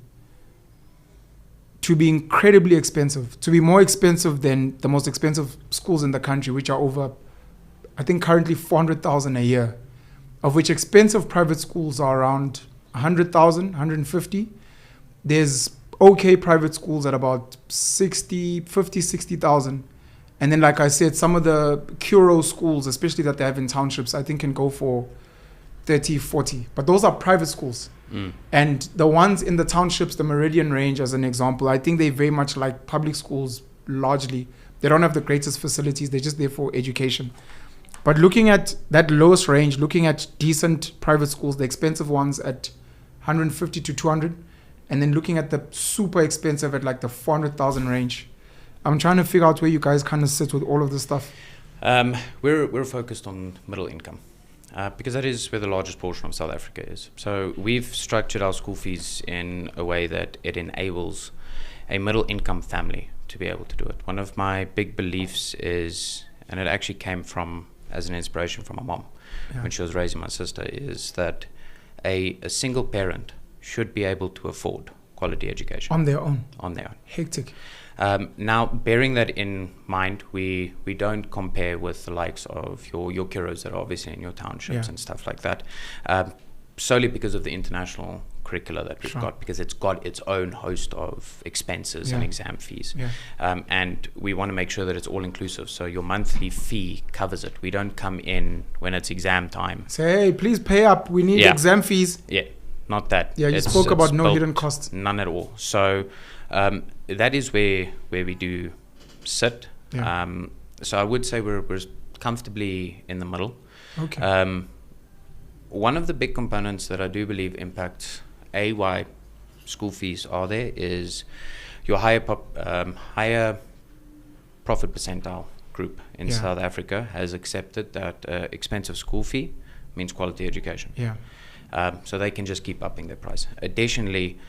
to be incredibly expensive, to be more expensive than the most expensive schools in the country, which are over, I think currently 400,000 a year, of which expensive private schools are around 100,000, 150. There's okay private schools at about 60,000. And then, like I said, some of the Curo schools, especially that they have in townships, I think can go for 30, 40. But those are private schools. And the ones in the townships, the Meridian range as an example, I think they very much like public schools largely. They don't have the greatest facilities. They're just there for education. But looking at that lowest range, looking at decent private schools, the expensive ones at 150 to 200, and then looking at the super expensive at like the 400,000 range, I'm trying to figure out where you guys kind of sit with all of this stuff. We're focused on middle income because that is where the largest portion of South Africa is. So we've structured our school fees in a way that it enables a middle income family to be able to do it. One of my big beliefs is, and it actually came from as an inspiration from my mom when she was raising my sister, is that a single parent should be able to afford quality education. On their own. Hectic. Now, bearing that in mind, we don't compare with the likes of your Curos that are obviously in your townships and stuff like that, solely because of the international curricula that we've got, because it's got its own host of expenses and exam fees. And we want to make sure that it's all inclusive. So your monthly fee covers it. We don't come in when it's exam time. Say, hey, please pay up. We need exam fees. Not that. You spoke about no hidden costs. None at all. So that is where we do sit. So I would say we're comfortably in the middle. Okay. One of the big components that I do believe impacts why school fees are there is your higher profit percentile group in South Africa has accepted that expensive school fee means quality education. Yeah. So they can just keep upping their price. Additionally,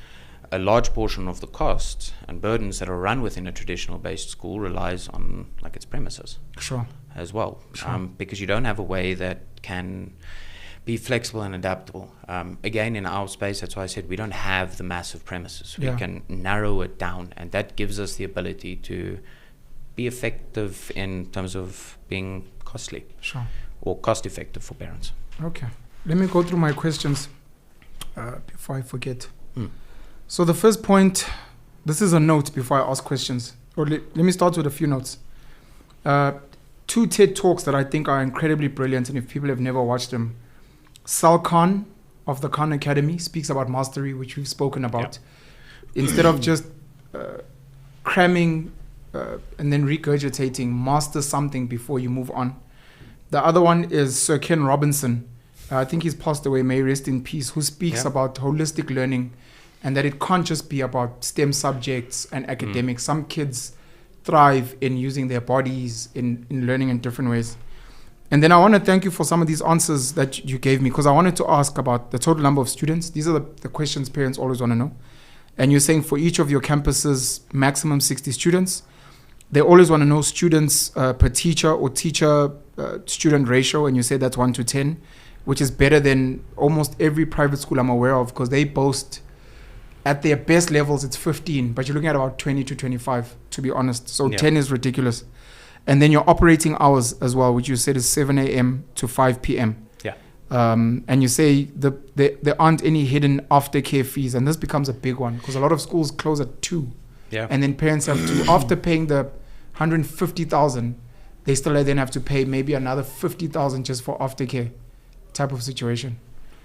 a large portion of the costs and burdens that are run within a traditional based school relies on like its premises. Sure. As well. Sure. Because you don't have a way that can be flexible and adaptable. Again, in our space, that's why I said we don't have the massive premises. We can narrow it down, and that gives us the ability to be effective in terms of being costly. Sure. Or cost effective for parents. Okay. Let me go through my questions before I forget. So the first point, this is a note before I ask questions. Or let me start with a few notes. 2 TED Talks that I think are incredibly brilliant, and if people have never watched them, Sal Khan of the Khan Academy speaks about mastery, which we've spoken about. Instead of just cramming and then regurgitating, master something before you move on. The other one is Sir Ken Robinson. I think he's passed away, may he rest in peace, who speaks about holistic learning and that it can't just be about STEM subjects and academics. Some kids thrive in using their bodies, in learning in different ways. And then I want to thank you for some of these answers that you gave me, because I wanted to ask about the total number of students. These are the questions parents always want to know. And you're saying for each of your campuses, maximum 60 students. They always want to know students per teacher or teacher-student ratio, and you say that's 1 to 10, which is better than almost every private school I'm aware of, because they boast at their best levels, it's 15, but you're looking at about 20 to 25, to be honest. So 10 is ridiculous. And then your operating hours as well, which you said is 7 a.m. to 5 p.m. Yeah. And you say there aren't any hidden aftercare fees, and this becomes a big one, because a lot of schools close at 2. Yeah. And then parents have to, after paying the 150,000, they still then have to pay maybe another 50,000 just for aftercare type of situation.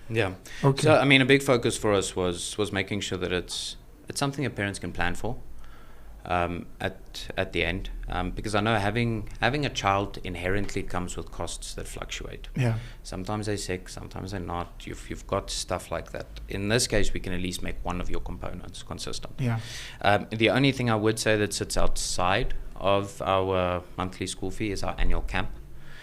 Yeah. Okay. So, I mean, a big focus for us was making sure that it's something that parents can plan for at the end, because I know having a child inherently comes with costs that fluctuate. Yeah. Sometimes they're sick, sometimes they're not. You've got stuff like that. In this case, we can at least make one of your components consistent. Yeah. The only thing I would say that sits outside of our monthly school fee is our annual camp.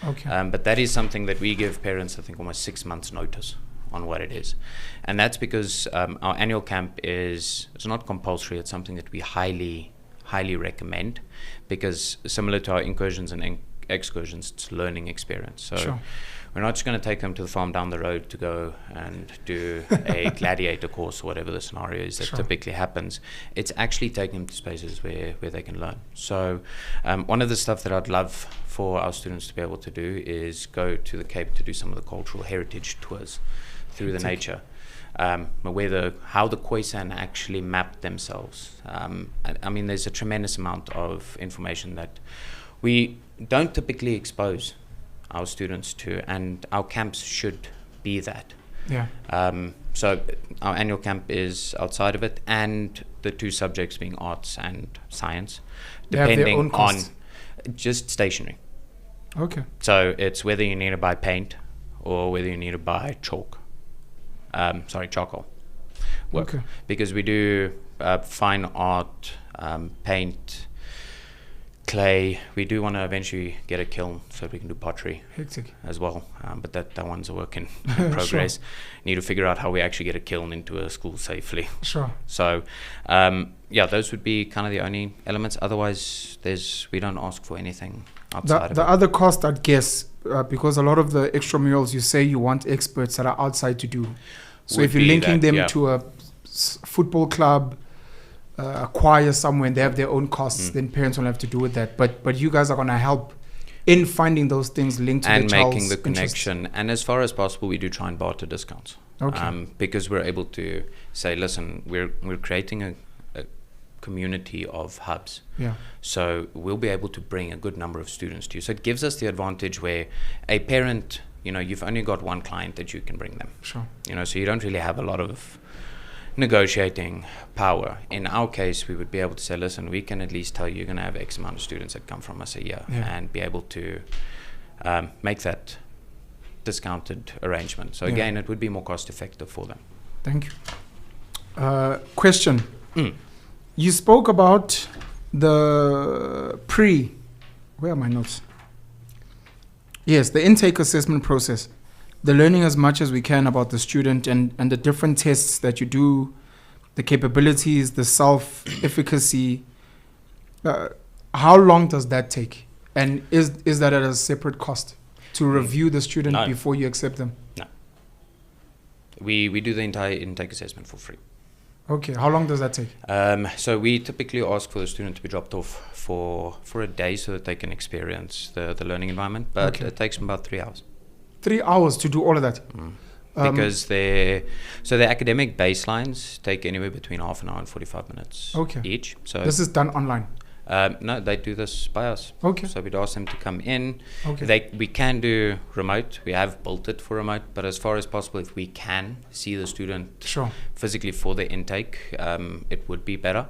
Okay. But that is something that we give parents, I think, almost 6 months notice on what it is. And that's because our annual camp it's not compulsory. It's something that we highly recommend, because similar to our incursions and excursions, it's a learning experience. So we're not just going to take them to the farm down the road to go and do a gladiator course or whatever the scenario is that typically happens. It's actually taking them to spaces where they can learn. So one of the stuff that I'd love for our students to be able to do is go to the Cape to do some of the cultural heritage tours through the nature. How the Khoisan actually mapped themselves. I mean, there's a tremendous amount of information that we don't typically expose our students to, and our camps should be that. Yeah. So our annual camp is outside of it, and the 2 subjects being arts and science, depending on just stationery. Okay. So it's whether you need to buy paint or whether you need to buy charcoal. Work. Okay. Because we do fine art, paint, clay. We do want to eventually get a kiln so we can do pottery. Hectic. As well. But that one's a work in progress. Need to figure out how we actually get a kiln into a school safely. Sure. So, those would be kind of the only elements. Otherwise, we don't ask for anything outside of it. The other cost, I'd guess, because a lot of the extramurals, you say you want experts that are outside to do. So if you're linking them to a football club, a choir somewhere, and they have their own costs, then parents will have to do with that. But you guys are going to help in finding those things linked to the child's and making the interest. connection. And as far as possible, we do try and barter discounts. Okay. Because we're able to say, listen, we're creating a community of hubs. Yeah. So we'll be able to bring a good number of students to you. So it gives us the advantage where a parent, you've only got one client that you can bring them. Sure. So you don't really have a lot of negotiating power. In our case, we would be able to say, listen, we can at least tell you you're going to have X amount of students that come from us a year, and be able to make that discounted arrangement. So again, it would be more cost effective for them. Thank you. Question. You spoke about the where are my notes? Yes, the intake assessment process. The learning as much as we can about the student and the different tests that you do, the capabilities, the self-efficacy. How long does that take? And is that at a separate cost to review the student before you accept them? No. We do the entire intake assessment for free. Okay, how long does that take? So we typically ask for the student to be dropped off for a day so that they can experience the learning environment, but it takes them about 3 hours. 3 hours to do all of that? Because their academic baselines take anywhere between half an hour and 45 minutes each. So this is done online? No, they do this by us. Okay. So we'd ask them to come in. We can do remote. We have built it for remote, but as far as possible, if we can see the student physically for the intake, it would be better.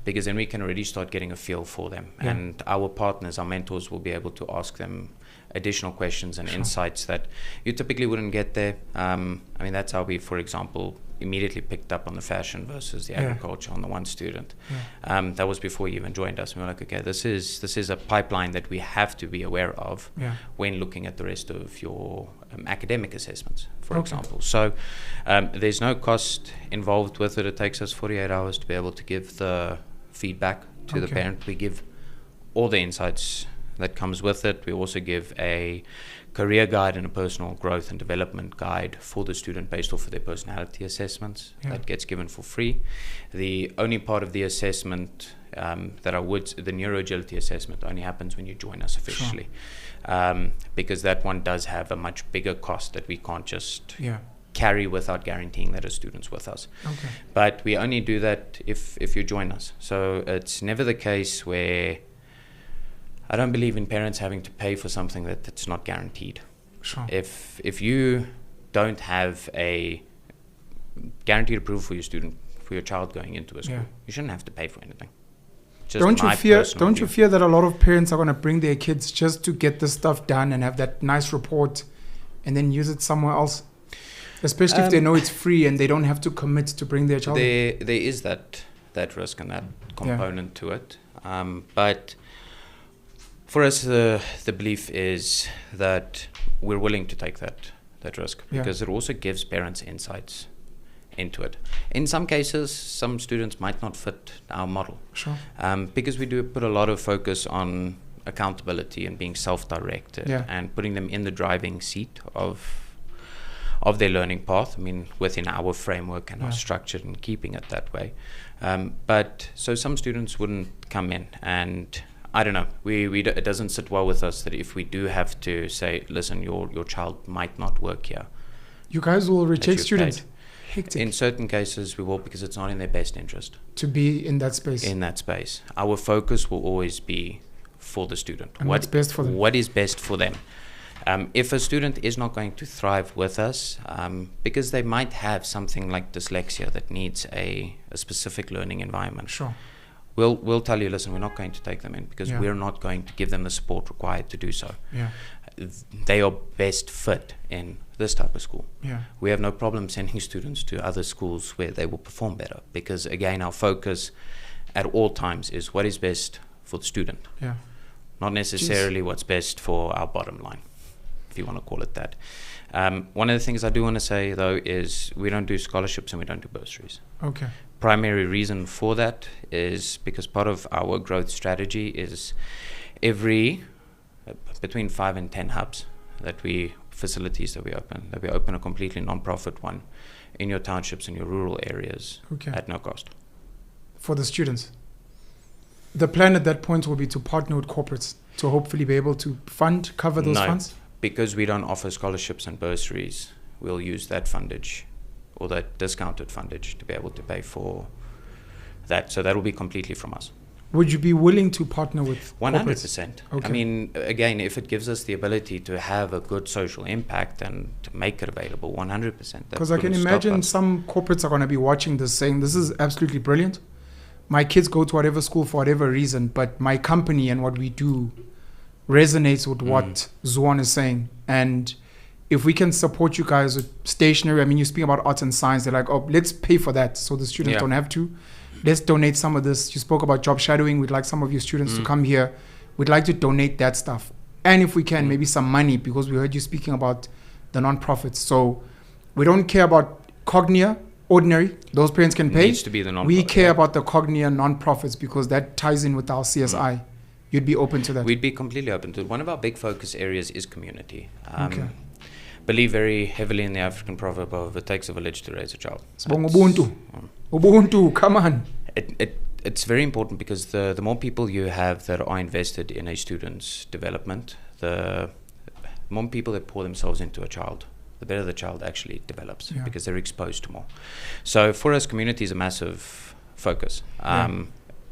Because then we can already start getting a feel for them. And our partners, our mentors, will be able to ask them additional questions and insights that you typically wouldn't get there. I mean, that's how we, for example, immediately picked up on the fashion versus the agriculture on the one student. That was before he even joined us. We were like, okay, this is a pipeline that we have to be aware of when looking at the rest of your academic assessments, for example. So there's no cost involved with it. It takes us 48 hours to be able to give the feedback to the parent. We give all the insights that comes with it. We also give a career guide and a personal growth and development guide for the student based off of their personality assessments. That gets given for free. The only part of the assessment the neuroagility assessment only happens when you join us officially, because that one does have a much bigger cost that we can't just carry without guaranteeing that a student's with us. But we only do that if you join us. So it's never the case where I don't believe in parents having to pay for something that's not guaranteed. If you don't have a guaranteed approval for your student, for your child going into a school, you shouldn't have to pay for anything. Don't you fear that a lot of parents are going to bring their kids just to get this stuff done and have that nice report and then use it somewhere else? Especially if they know it's free and they don't have to commit to bring their child. There is that risk and that component to it. But for us, the belief is that we're willing to take that risk because it also gives parents insights into it. In some cases, some students might not fit our model. Because we do put a lot of focus on accountability and being self-directed and putting them in the driving seat of their learning path. I mean, within our framework and our structure and keeping it that way. But so some students wouldn't come in, and I don't know. It doesn't sit well with us that if we do have to say, listen, your child might not work here. You guys will reject students. Hectic. In certain cases, we will, because it's not in their best interest to be in that space. Our focus will always be for the student. And what's best for them? What is best for them? If a student is not going to thrive with us, because they might have something like dyslexia that needs a specific learning environment. We'll tell you, listen, we're not going to take them in because we're not going to give them the support required to do so. They are best fit in this type of school. We have no problem sending students to other schools where they will perform better, because again, our focus at all times is what is best for the student, not necessarily what's best for our bottom line, if you want to call it that. One of the things I do want to say, though, is we don't do scholarships and we don't do bursaries. Primary reason for that is because part of our growth strategy is between 5 and 10 hubs facilities that we open a completely non-profit one in your townships and your rural areas at no cost. For the students. The plan at that point will be to partner with corporates to hopefully be able to cover those funds? Because we don't offer scholarships and bursaries, we'll use that fundage or that discounted fundage to be able to pay for that. So that will be completely from us. Would you be willing to partner with 100%. Okay. I mean, again, if it gives us the ability to have a good social impact and to make it available, 100%. Because I can imagine some corporates are going to be watching this saying, this is absolutely brilliant. My kids go to whatever school for whatever reason, but my company and what we do resonates with what Zuan is saying. And if we can support you guys with stationery, I mean, you speak about arts and science, they're like, oh, let's pay for that so the students don't have to. Let's donate some of this. You spoke about job shadowing. We'd like some of your students to come here. We'd like to donate that stuff. And if we can, maybe some money, because we heard you speaking about the non-profits. So we don't care about Cognia, ordinary. Those parents can pay. Needs to be the non-profit. We care about the Cognia non-profits because that ties in with our CSI. You'd be open to that? We'd be completely open to it. One of our big focus areas is community. Believe very heavily in the African proverb of it takes a village to raise a child. Ubuntu, come on. It's very important because the more people you have that are invested in a student's development, the more people that pour themselves into a child, the better the child actually develops because they're exposed to more. So for us, community is a massive focus.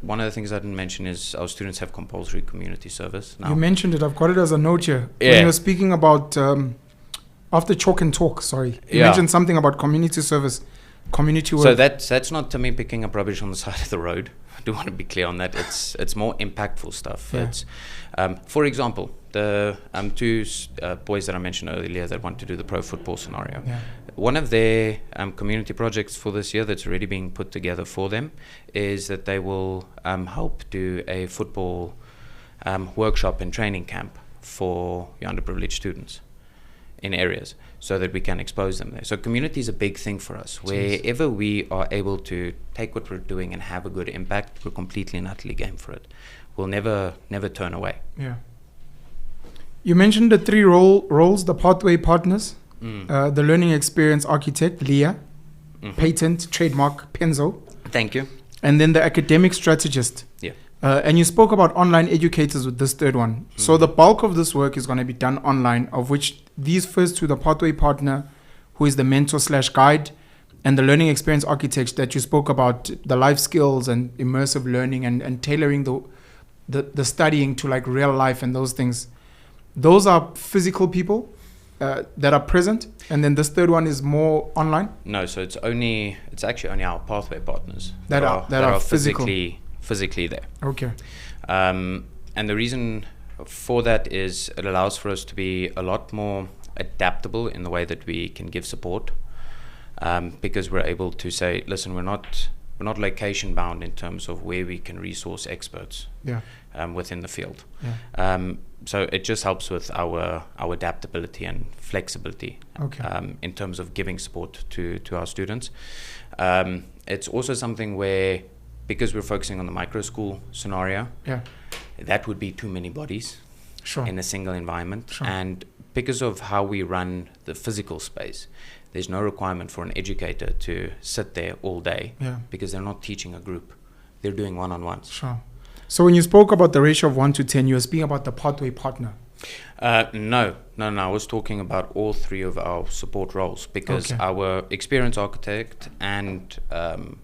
One of the things I didn't mention is our students have compulsory community service now. You mentioned it. I've got it as a note here. When you were speaking about, after chalk and talk, you mentioned something about community service, community work. So that's not to me picking up rubbish on the side of the road. I do want to be clear on that. It's more impactful stuff. Yeah. It's, for example, the two boys that I mentioned earlier that want to do the pro football scenario. Yeah. One of their community projects for this year that's already being put together for them is that they will help do a football workshop and training camp for underprivileged students in areas so that we can expose them there. So community is a big thing for us. Wherever we are able to take what we're doing and have a good impact, we're completely and utterly game for it. We'll never turn away. Yeah. You mentioned the three roles, the pathway partners, the learning experience architect, Leah, patent, trademark, Penzo. Thank you. And then the academic strategist. Yeah. And you spoke about online educators with this third one. So the bulk of this work is going to be done online, of which these first two, the pathway partner, who is the mentor / guide, and the learning experience architect that you spoke about, the life skills and immersive learning and tailoring the studying to like real life and those things. Those are physical people that are present, and then this third one is more online? No, so it's actually only our pathway partners that are physically there. Okay. And the reason for that is it allows for us to be a lot more adaptable in the way that we can give support, because we're able to say, listen, we're not location bound in terms of where we can resource experts within the field. Yeah. So it just helps with our adaptability and flexibility in terms of giving support to our students. It's also something where, because we're focusing on the micro school scenario, that would be too many bodies in a single environment. Sure. And because of how we run the physical space, there's no requirement for an educator to sit there all day because they're not teaching a group. They're doing one-on-ones. Sure. So when you spoke about the ratio of 1 to 10, you were speaking about the pathway partner. No. I was talking about all three of our support roles, because our experienced architect and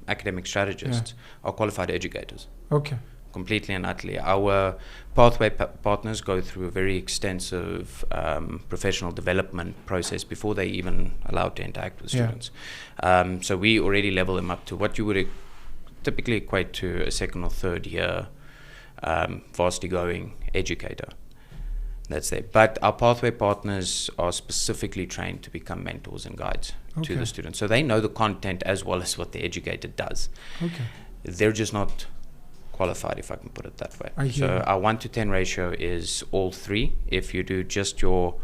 academic strategists are qualified educators. Okay. Completely and utterly. Our pathway partners go through a very extensive professional development process before they even allowed to interact with students. So we already level them up to what you would typically equate to a second or third year varsity going educator. That's there. But our pathway partners are specifically trained to become mentors and guides to the students. So they know the content as well as what the educator does. Okay. They're just not qualified, if I can put it that way. So our 1 to 10 ratio is all three. If you do just your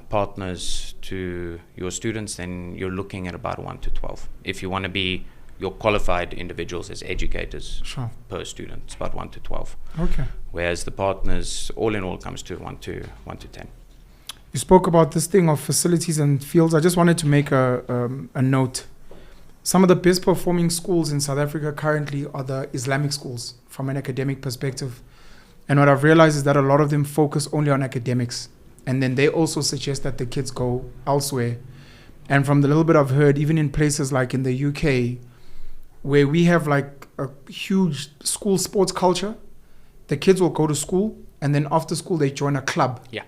partners to your students, then you're looking at about 1 to 12. If you want to be your qualified individuals as educators per student, it's about 1 to 12. Okay. Whereas the partners, all in all, comes to 1 to 10. You spoke about this thing of facilities and fields. I just wanted to make a note. Some of the best performing schools in South Africa currently are the Islamic schools from an academic perspective. And what I've realized is that a lot of them focus only on academics. And then they also suggest that the kids go elsewhere. And from the little bit I've heard, even in places like in the UK, where we have like a huge school sports culture. The kids will go to school, and then after school they join a club. Yeah.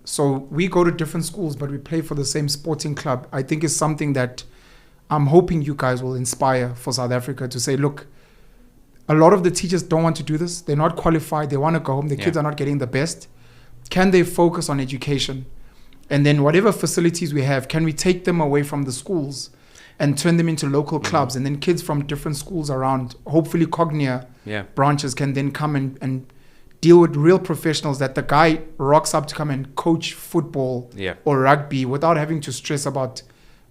So we go to different schools, but we play for the same sporting club. I think is something that I'm hoping you guys will inspire for South Africa to say, look, a lot of the teachers don't want to do this. They're not qualified. They want to go home. The kids are not getting the best. Can they focus on education? And then whatever facilities we have, can we take them away from the schools and turn them into local clubs? And then kids from different schools around, hopefully Cognia branches, can then come and deal with real professionals, that the guy rocks up to come and coach football or rugby without having to stress about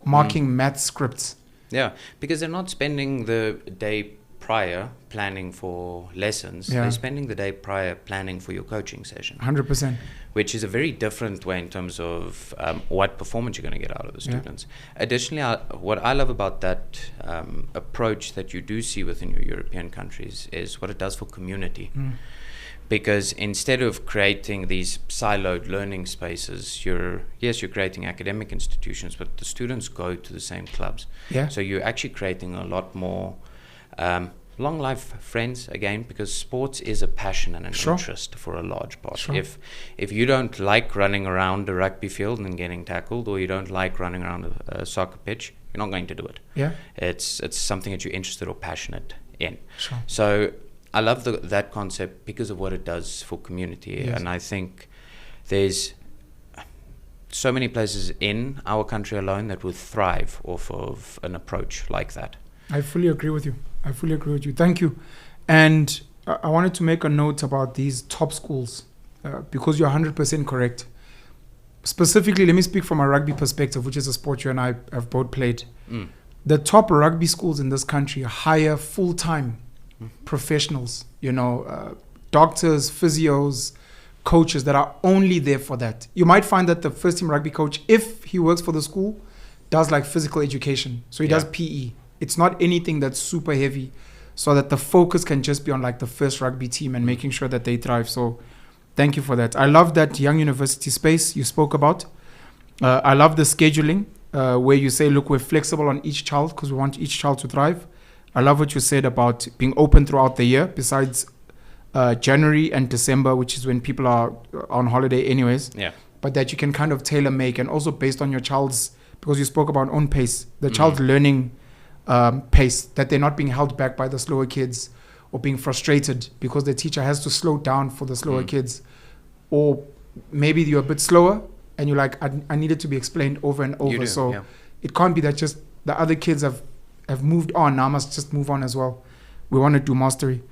marking math scripts. Yeah, because they're not spending the day prior planning for lessons. They're spending the day prior planning for your coaching session. 100%. Which is a very different way in terms of what performance you're going to get out of the students. Additionally, what I love about that approach that you do see within your European countries is what it does for community. Because instead of creating these siloed learning spaces, you're creating academic institutions, but the students go to the same clubs. So you're actually creating a lot more long life friends again, because sports is a passion and an interest for a large part. If you don't like running around a rugby field and getting tackled, or you don't like running around a soccer pitch, you're not going to do it. It's something that you're interested or passionate in. So I love that concept because of what it does for community. And I think there's so many places in our country alone that would thrive off of an approach like that. I fully agree with you. Thank you. And I wanted to make a note about these top schools because you're 100% correct. Specifically, let me speak from a rugby perspective, which is a sport you and I have both played. The top rugby schools in this country hire full-time professionals, doctors, physios, coaches that are only there for that. You might find that the first team rugby coach, if he works for the school, does like physical education. So he does PE. It's not anything that's super heavy, so that the focus can just be on like the first rugby team and making sure that they thrive. So thank you for that. I love that young university space you spoke about. I love the scheduling where you say, look, we're flexible on each child because we want each child to thrive. I love what you said about being open throughout the year, besides January and December, which is when people are on holiday anyways. But that you can kind of tailor make, and also based on your child's, because you spoke about own pace, the child's learning pace, that they're not being held back by the slower kids or being frustrated because the teacher has to slow down for the slower kids. Or maybe you're a bit slower and you're like, I need it to be explained over and over. It can't be that just the other kids have moved on. Now I must just move on as well. We want to do mastery.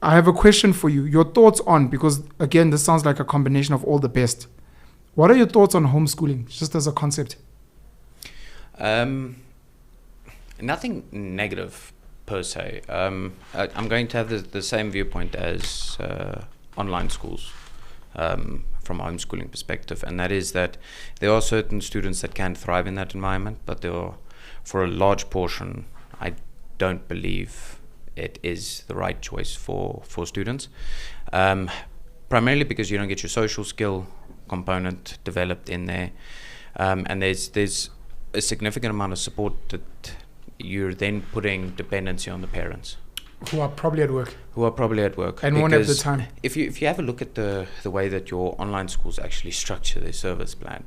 I have a question for you. Your thoughts on, because again, this sounds like a combination of all the best. What are your thoughts on homeschooling, just as a concept? Nothing negative per se. I'm going to have the same viewpoint as online schools from a homeschooling perspective, and that is that there are certain students that can thrive in that environment, but there are, for a large portion, I don't believe it is the right choice for students. Primarily because you don't get your social skill component developed in there, and there's a significant amount of support that you're then putting dependency on the parents, who are probably at work and won't have the time. If you have a look at the way that your online schools actually structure their service plan,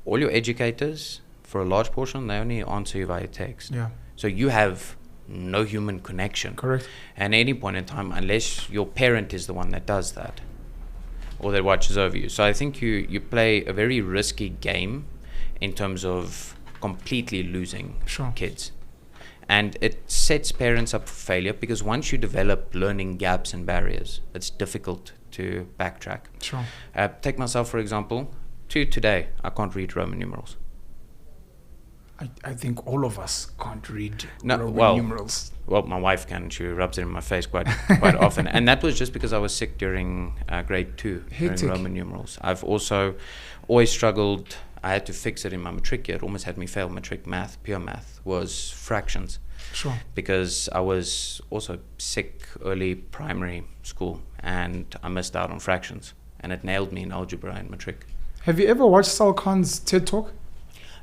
all your educators, for a large portion, they only answer you via text. So you have no human connection. Correct. And at any point in time, unless your parent is the one that does that or that watches over you. So I think you play a very risky game in terms of completely losing kids. And it sets parents up for failure, because once you develop learning gaps and barriers, it's difficult to backtrack. Take myself, for example. To today, I can't read Roman numerals. I think all of us can't read Roman numerals. Well, my wife can. She rubs it in my face quite often. And that was just because I was sick during grade 2 during Roman numerals. I've also always struggled. I had to fix it in my matric year. It almost had me fail matric math. Pure math was fractions. Because I was also sick early primary school and I missed out on fractions. And it nailed me in algebra and matric. Have you ever watched Sal Khan's TED Talk?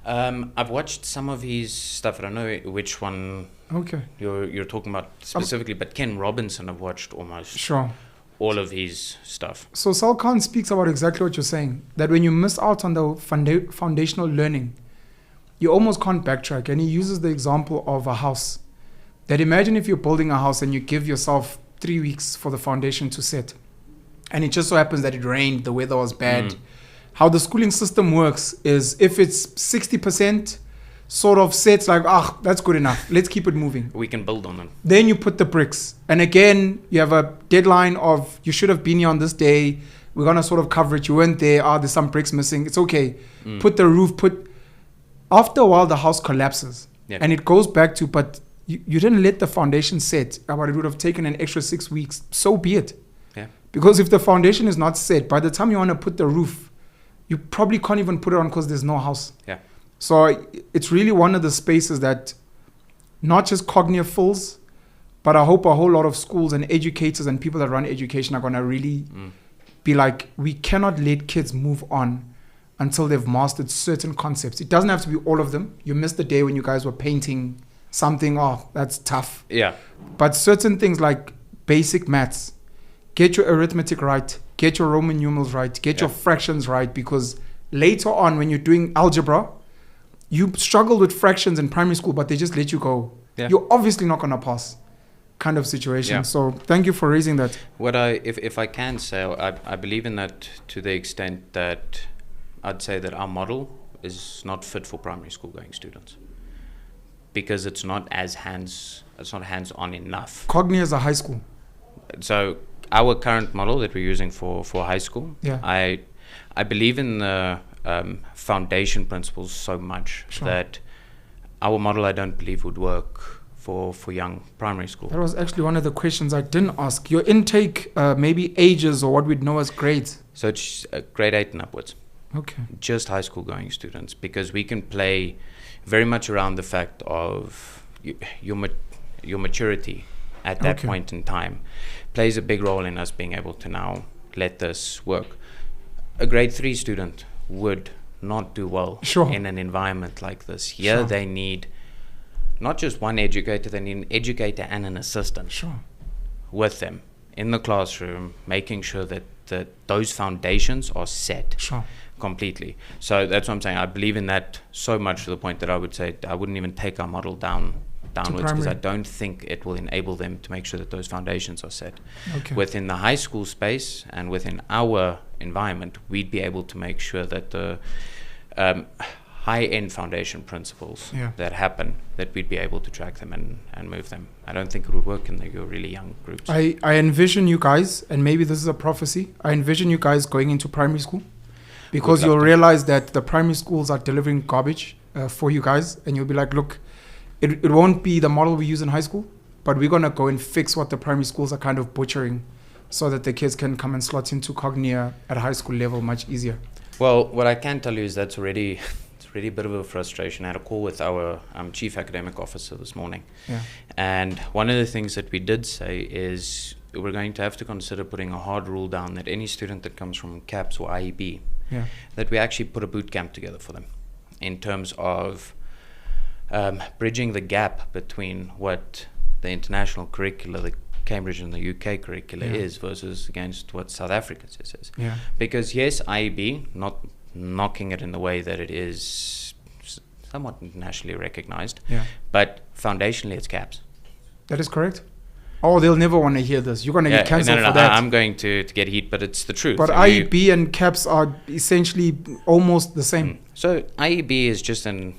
I've watched some of his stuff. I don't know which one Okay. You're talking about specifically, but Ken Robinson, I've watched almost Sure. all of his stuff. So Sal Khan speaks about exactly what you're saying, that when you miss out on the foundational learning, you almost can't backtrack. And he uses the example of a house. That imagine if you're building a house and you give yourself 3 weeks for the foundation to set. And it just so happens that it rained, the weather was bad. How the schooling system works is if it's 60% sort of set, like, that's good enough. Let's keep it moving. We can build on them. Then you put the bricks. And again, you have a deadline of you should have been here on this day. We're going to sort of cover it. You weren't there. There's some bricks missing. It's okay. Put the roof, After a while, the house collapses. Yep. And it goes back to, but you didn't let the foundation set. But it would have taken an extra 6 weeks. So be it. Yeah. Because if the foundation is not set, by the time you want to put the roof, you probably can't even put it on because there's no house. Yeah. So it's really one of the spaces that not just Cognia fills, but I hope a whole lot of schools and educators and people that run education are going to really be like, we cannot let kids move on until they've mastered certain concepts. It doesn't have to be all of them. You missed the day when you guys were painting something. That's tough. Yeah. But certain things like basic maths, get your arithmetic right, get your Roman numerals right, get your fractions right, because later on when you're doing algebra, you struggle with fractions in primary school, but they just let you go. Yeah. You're obviously not going to pass kind of situation. Yeah. So thank you for raising that. What if I can say, I believe in that to the extent that I'd say that our model is not fit for primary school going students because it's not hands-on enough. Cognia is a high school. So our current model that we're using for high school, I believe in the foundation principles so much that our model I don't believe would work for young primary school. That was actually one of the questions I didn't ask. Your intake, maybe ages or what we'd know as grades? So it's grade 8 and upwards. Okay. Just high school going students, because we can play very much around the fact of your maturity at that point in time plays a big role in us being able to now let this work. A grade 3 student would not do well in an environment like this. Here they need not just one educator, they need an educator and an assistant with them in the classroom, making sure that those foundations are set completely. So that's what I'm saying. I believe in that so much to the point that I would say I wouldn't even take our model downwards because I don't think it will enable them to make sure that those foundations are set. Within the high school space and within our environment, we'd be able to make sure that the high-end foundation principles that happen, that we'd be able to track them and move them. I don't think it would work in your really young groups. I envision you guys, and maybe this is a prophecy, I envision you guys going into primary school because you'll realize that the primary schools are delivering garbage for you guys, and you'll be like, look, it won't be the model we use in high school, but we're going to go and fix what the primary schools are kind of butchering so that the kids can come and slot into Cognia at high school level much easier. Well, what I can tell you is that's already a bit of a frustration. I had a call with our chief academic officer this morning. And one of the things that we did say is we're going to have to consider putting a hard rule down that any student that comes from CAPS or IEB, that we actually put a boot camp together for them in terms of bridging the gap between what the international curricula, the Cambridge and the UK curricula is versus against what South Africa says. Because yes, IEB, not knocking it in the way that it is somewhat internationally recognized, but foundationally it's CAPS. That is correct. Oh, they'll never want to hear this. You're going to get cancelled for that. I'm going to get heat, but it's the truth. But IEB and CAPS are essentially almost the same. So IEB is just a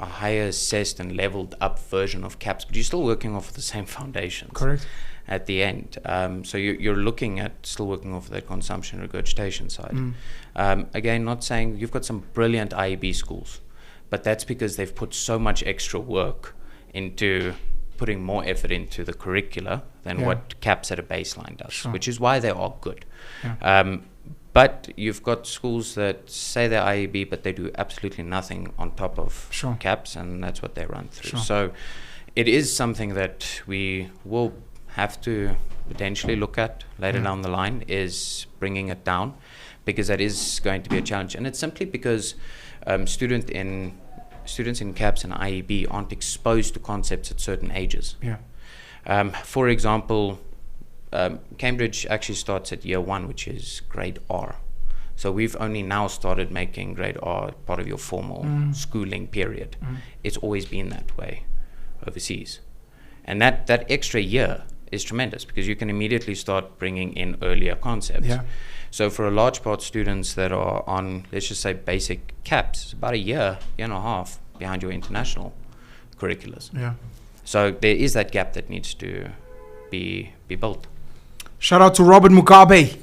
higher assessed and leveled up version of CAPS, but you're still working off of the same foundations. Correct. At the end. So you're looking at still working off of that consumption regurgitation side. Again, not saying you've got some brilliant IEB schools, but that's because they've put so much extra work into putting more effort into the curricula than what CAPS at a baseline does, which is why they are good. But you've got schools that say they're IEB, but they do absolutely nothing on top of CAPS, and that's what they run through. So it is something that we will have to potentially look at later down the line, is bringing it down, because that is going to be a challenge. And it's simply because students in students in CAPS and IEB aren't exposed to concepts at certain ages. Yeah. For example, Cambridge actually starts at year 1, which is grade R. So we've only now started making grade R part of your formal schooling period. It's always been that way overseas. And that extra year is tremendous because you can immediately start bringing in earlier concepts. Yeah. So for a large part, students that are on, let's just say, basic CAPS, it's about a year and a half behind your international curriculums. Yeah. So there is that gap that needs to be built. Shout out to Robert Mugabe.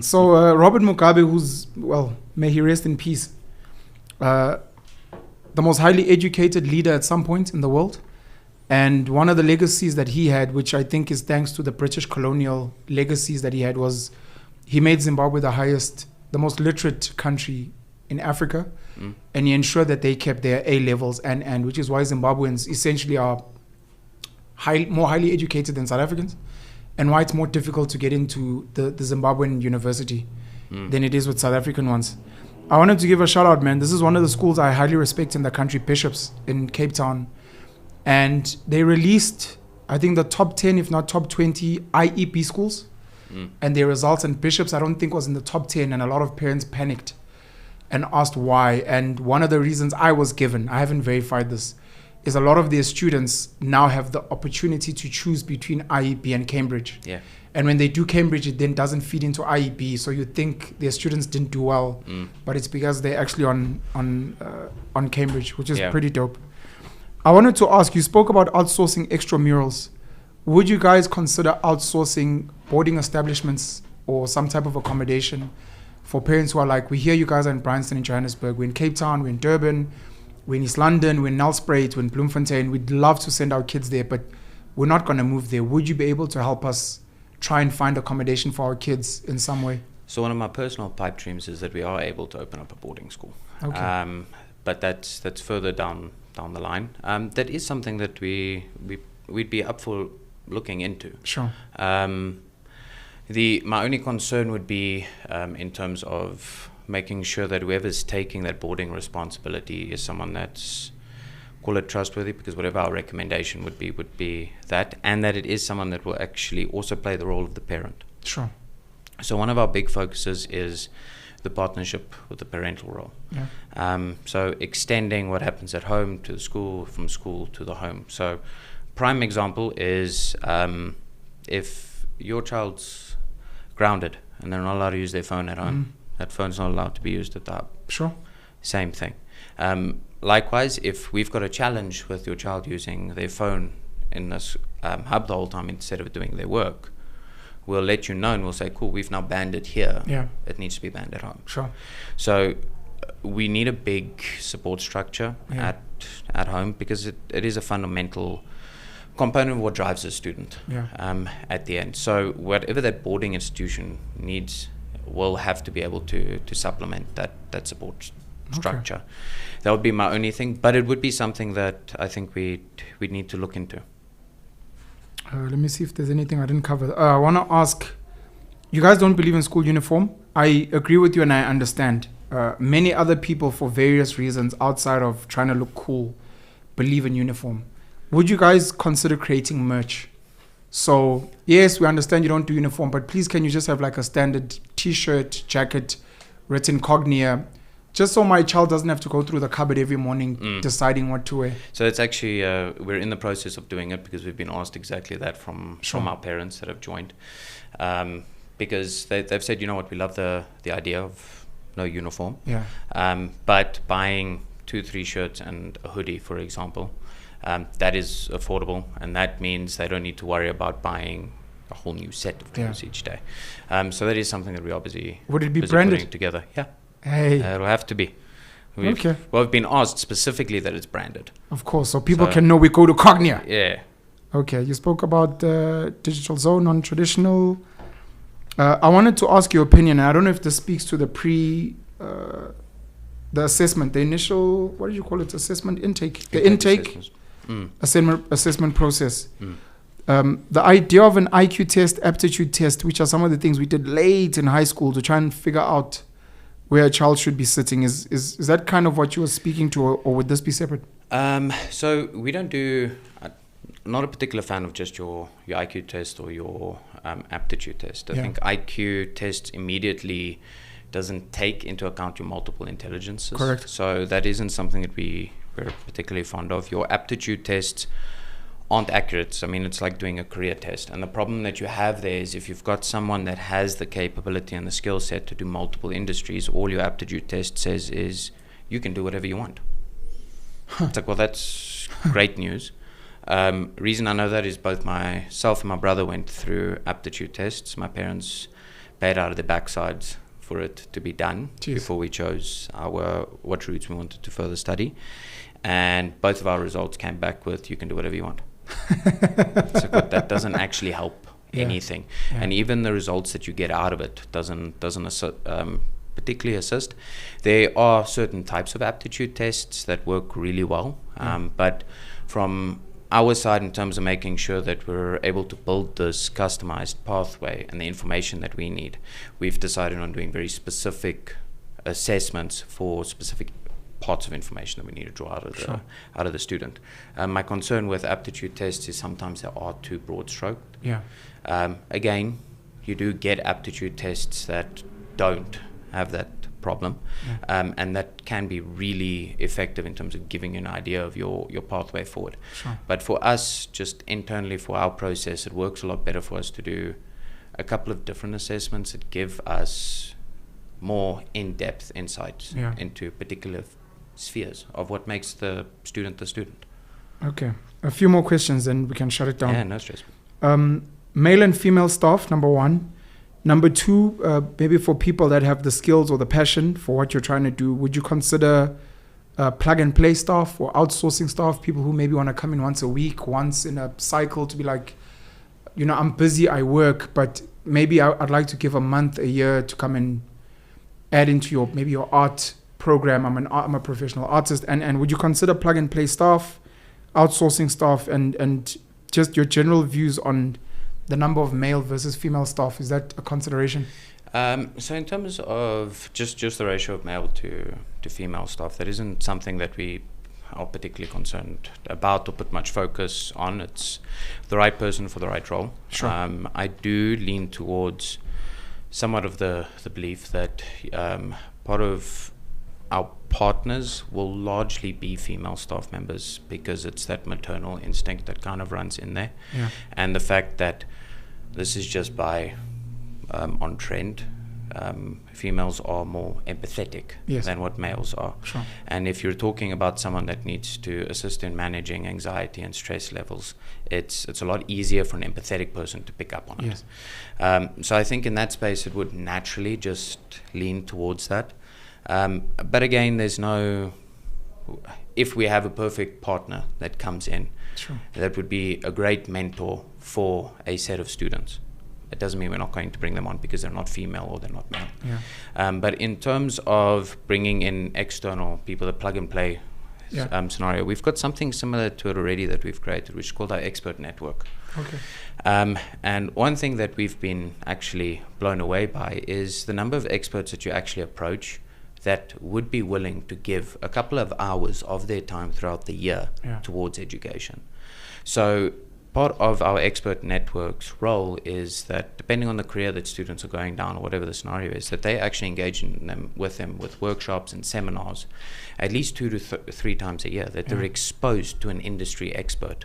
So Robert Mugabe, who's, well, may he rest in peace, the most highly educated leader at some point in the world. And one of the legacies that he had, which I think is thanks to the British colonial legacies that he had, was he made Zimbabwe the most literate country in Africa. And he ensured that they kept their A levels, and which is why Zimbabweans essentially are more highly educated than South Africans, and why it's more difficult to get into the Zimbabwean university than it is with South African ones. I wanted to give a shout out, man. This is one of the schools I highly respect in the country, Bishops in Cape Town. And they released, I think, the top 10, if not top 20 IEP schools. And their results, and Bishops, I don't think, was in the top 10. And a lot of parents panicked and asked why. And one of the reasons I was given, I haven't verified this, is a lot of their students now have the opportunity to choose between IEP and Cambridge. Yeah. And when they do Cambridge, it then doesn't feed into IEP. So you think their students didn't do well, but it's because they're actually on Cambridge, which is pretty dope. I wanted to ask, you spoke about outsourcing extramurals. Would you guys consider outsourcing boarding establishments or some type of accommodation for parents who are like, we hear you guys are in Bryanston in Johannesburg, we're in Cape Town, we're in Durban, we're in East London, we're in Nelspruit, we're in Bloemfontein, we'd love to send our kids there, but we're not going to move there. Would you be able to help us try and find accommodation for our kids in some way? So one of my personal pipe dreams is that we are able to open up a boarding school. Okay. But that's further down the line. That is something that we'd be up for looking into. Sure. My only concern would be in terms of making sure that whoever's taking that boarding responsibility is someone that's, call it trustworthy, because whatever our recommendation would be that, and that it is someone that will actually also play the role of the parent. Sure. So one of our big focuses is the partnership with the parental role. Yeah. So extending what happens at home to the school, from school to the home. So prime example is if your child's grounded and they're not allowed to use their phone at home, that phone's not allowed to be used at the hub. Sure. Same thing. Likewise, if we've got a challenge with your child using their phone in this hub the whole time instead of doing their work, we'll let you know and we'll say, cool, we've now banned it here. Yeah. It needs to be banned at home. Sure. So we need a big support structure at home, because it is a fundamental component of what drives a student at the end. So whatever that boarding institution needs will have to be able to supplement that support structure. Okay. That would be my only thing, but it would be something that I think we'd need to look into. Let me see if there's anything I didn't cover. I want to ask, you guys don't believe in school uniform. I agree with you and I understand. Many other people, for various reasons outside of trying to look cool, believe in uniform. Would you guys consider creating merch? So, yes, we understand you don't do uniform, but please can you just have like a standard t-shirt, jacket, written Cognia, just so my child doesn't have to go through the cupboard every morning deciding what to wear. So it's actually, we're in the process of doing it because we've been asked exactly that from our parents that have joined. Because they've said, you know what, we love the idea of no uniform. Yeah. But buying 2-3 shirts and a hoodie, for example, that is affordable, and that means they don't need to worry about buying a whole new set of clothes each day. So that is something that we obviously would it be branded putting together. Yeah. Hey. It'll have to be. Well, we've been asked specifically that it's branded. Of course, so people can know we go to Cognia. Yeah. Okay, you spoke about digital zone, non-traditional. I wanted to ask your opinion. I don't know if this speaks to the assessment, the initial, what did you call it, assessment, intake? The intake assessment process. The idea of an IQ test, aptitude test, which are some of the things we did late in high school to try and figure out where a child should be sitting. Is that kind of what you were speaking to, or would this be separate? So we don't do. Not a particular fan of just your IQ test or your aptitude test. I think IQ test immediately doesn't take into account your multiple intelligences. Correct. So that isn't something that we're particularly fond of. Your aptitude tests aren't accurate. I mean, it's like doing a career test. And the problem that you have there is if you've got someone that has the capability and the skill set to do multiple industries, all your aptitude test says is you can do whatever you want. It's like, well, that's great news. Reason I know that is both myself and my brother went through aptitude tests. My parents paid out of their backsides for it to be done before we chose what routes we wanted to further study. And both of our results came back with, you can do whatever you want. So that doesn't actually help anything. Yeah. And even the results that you get out of it doesn't particularly assist. There are certain types of aptitude tests that work really well. But from our side, in terms of making sure that we're able to build this customized pathway and the information that we need, we've decided on doing very specific assessments for specific parts of information that we need to draw out of the student. My concern with aptitude tests is sometimes they are too broad stroked. Again, you do get aptitude tests that don't have that problem, and that can be really effective in terms of giving you an idea of your pathway forward. But for us, just internally for our process, it works a lot better for us to do a couple of different assessments that give us more in-depth insights into particular spheres of what makes the student the student. Okay, a few more questions and we can shut it down. Yeah, no stress. Male and female staff, number one. Number two, maybe for people that have the skills or the passion for what you're trying to do, would you consider plug and play staff or outsourcing staff, people who maybe want to come in once a week, once in a cycle, to be like, I'm busy, I work, but maybe I'd like to give a month, a year to come and add into your art program. I'm a professional artist, and would you consider plug and play staff, outsourcing staff, and just your general views on the number of male versus female staff? Is that a consideration? So in terms of just the ratio of male to female staff, that isn't something that we are particularly concerned about or put much focus on. It's the right person for the right role. Sure. I do lean towards somewhat of the belief that part of our partners will largely be female staff members because it's that maternal instinct that kind of runs in there. And the fact that this is just by on trend, females are more empathetic than what males are. Sure. And if you're talking about someone that needs to assist in managing anxiety and stress levels, it's a lot easier for an empathetic person to pick up on it. So I think in that space it would naturally just lean towards that. But again, if we have a perfect partner that comes in, that would be a great mentor for a set of students. It doesn't mean we're not going to bring them on because they're not female or they're not male. But in terms of bringing in external people, the plug and play scenario, we've got something similar to it already that we've created, which is called our expert network. And one thing that we've been actually blown away by is the number of experts that you actually approach that would be willing to give a couple of hours of their time throughout the year towards education. So part of our expert network's role is that depending on the career that students are going down or whatever the scenario is, that they actually engage with workshops and seminars at least 2 to 3 times a year, that they're exposed to an industry expert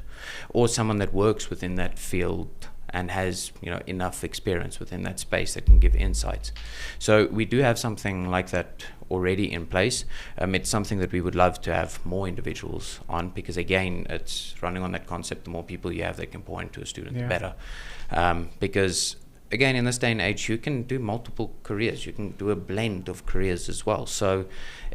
or someone that works within that field and has enough experience within that space that can give insights. So we do have something like that already in place. It's something that we would love to have more individuals on, because again, it's running on that concept, the more people you have that can pour into a student, the better. Because again, in this day and age, you can do multiple careers. You can do a blend of careers as well. So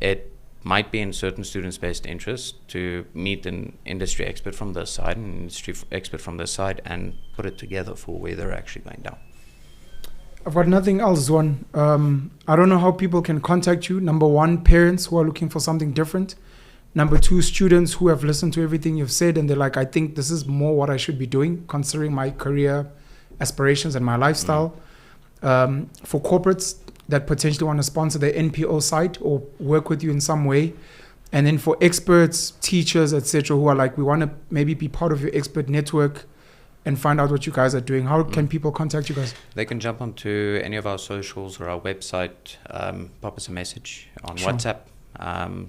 it might be in certain students' best interest to meet an industry expert from this side and an industry expert from this side and put it together for where they're actually going down. I've got nothing else, Zuan. I don't know how people can contact you. Number one, parents who are looking for something different. Number two, students who have listened to everything you've said and they're like, I think this is more what I should be doing, considering my career aspirations and my lifestyle. For corporates, that potentially want to sponsor the NPO site or work with you in some way. And then for experts, teachers, etc., who are like, we want to maybe be part of your expert network and find out what you guys are doing. How can people contact you guys? They can jump onto any of our socials or our website, pop us a message on WhatsApp.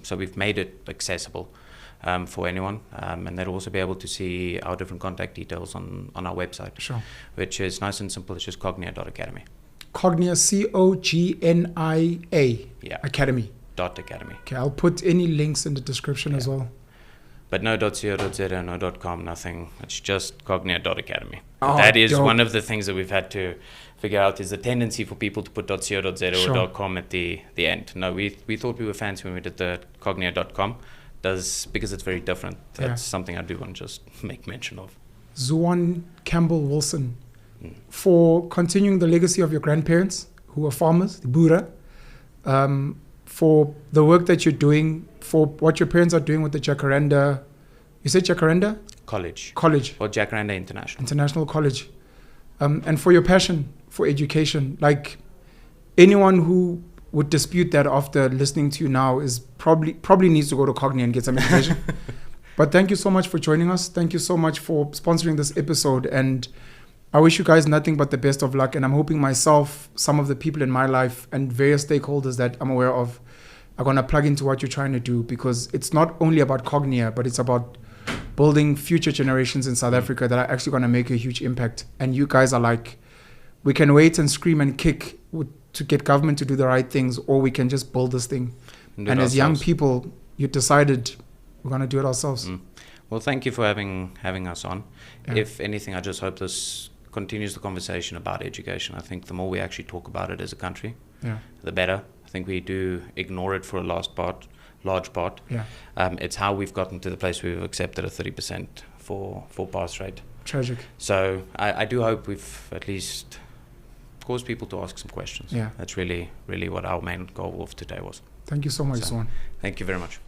So we've made it accessible for anyone, and they'll also be able to see our different contact details on our website, which is nice and simple. It's just cognia.academy. Cognia, Cognia, Academy. .academy. Okay, I'll put any links in the description as well. But no .co.za, no .com, nothing. It's just cognia.academy. Oh, that is dope. one of the things that we've had to figure out, is the tendency for people to put .co.za or .com at the end. No, we thought we were fancy when we did the cognia.com, because it's very different. That's something I do want to just make mention of. Zuan Cambell-Wilson, for continuing the legacy of your grandparents, who were farmers, the Boere, for the work that you're doing, for what your parents are doing with the Jacaranda, you said Jacaranda? College. Or Jacaranda International College. And for your passion for education, like anyone who would dispute that after listening to you now is probably needs to go to Cognia and get some education. But thank you so much for joining us. Thank you so much for sponsoring this episode. And I wish you guys nothing but the best of luck. And I'm hoping myself, some of the people in my life and various stakeholders that I'm aware of are going to plug into what you're trying to do, because it's not only about Cognia, but it's about building future generations in South Africa that are actually going to make a huge impact. And you guys are like, we can wait and scream and kick to get government to do the right things, or we can just build this thing. And as young people, you decided we're going to do it ourselves. Well, thank you for having us on. If anything, I just hope this continues the conversation about education. I think the more we actually talk about it as a country, the better. I think we do ignore it for a large part. It's how we've gotten to the place where we've accepted a 30% for pass rate. Tragic. So I do hope we've at least caused people to ask some questions. That's really, really what our main goal of today was. Thank you so much, Zuan. Thank you very much.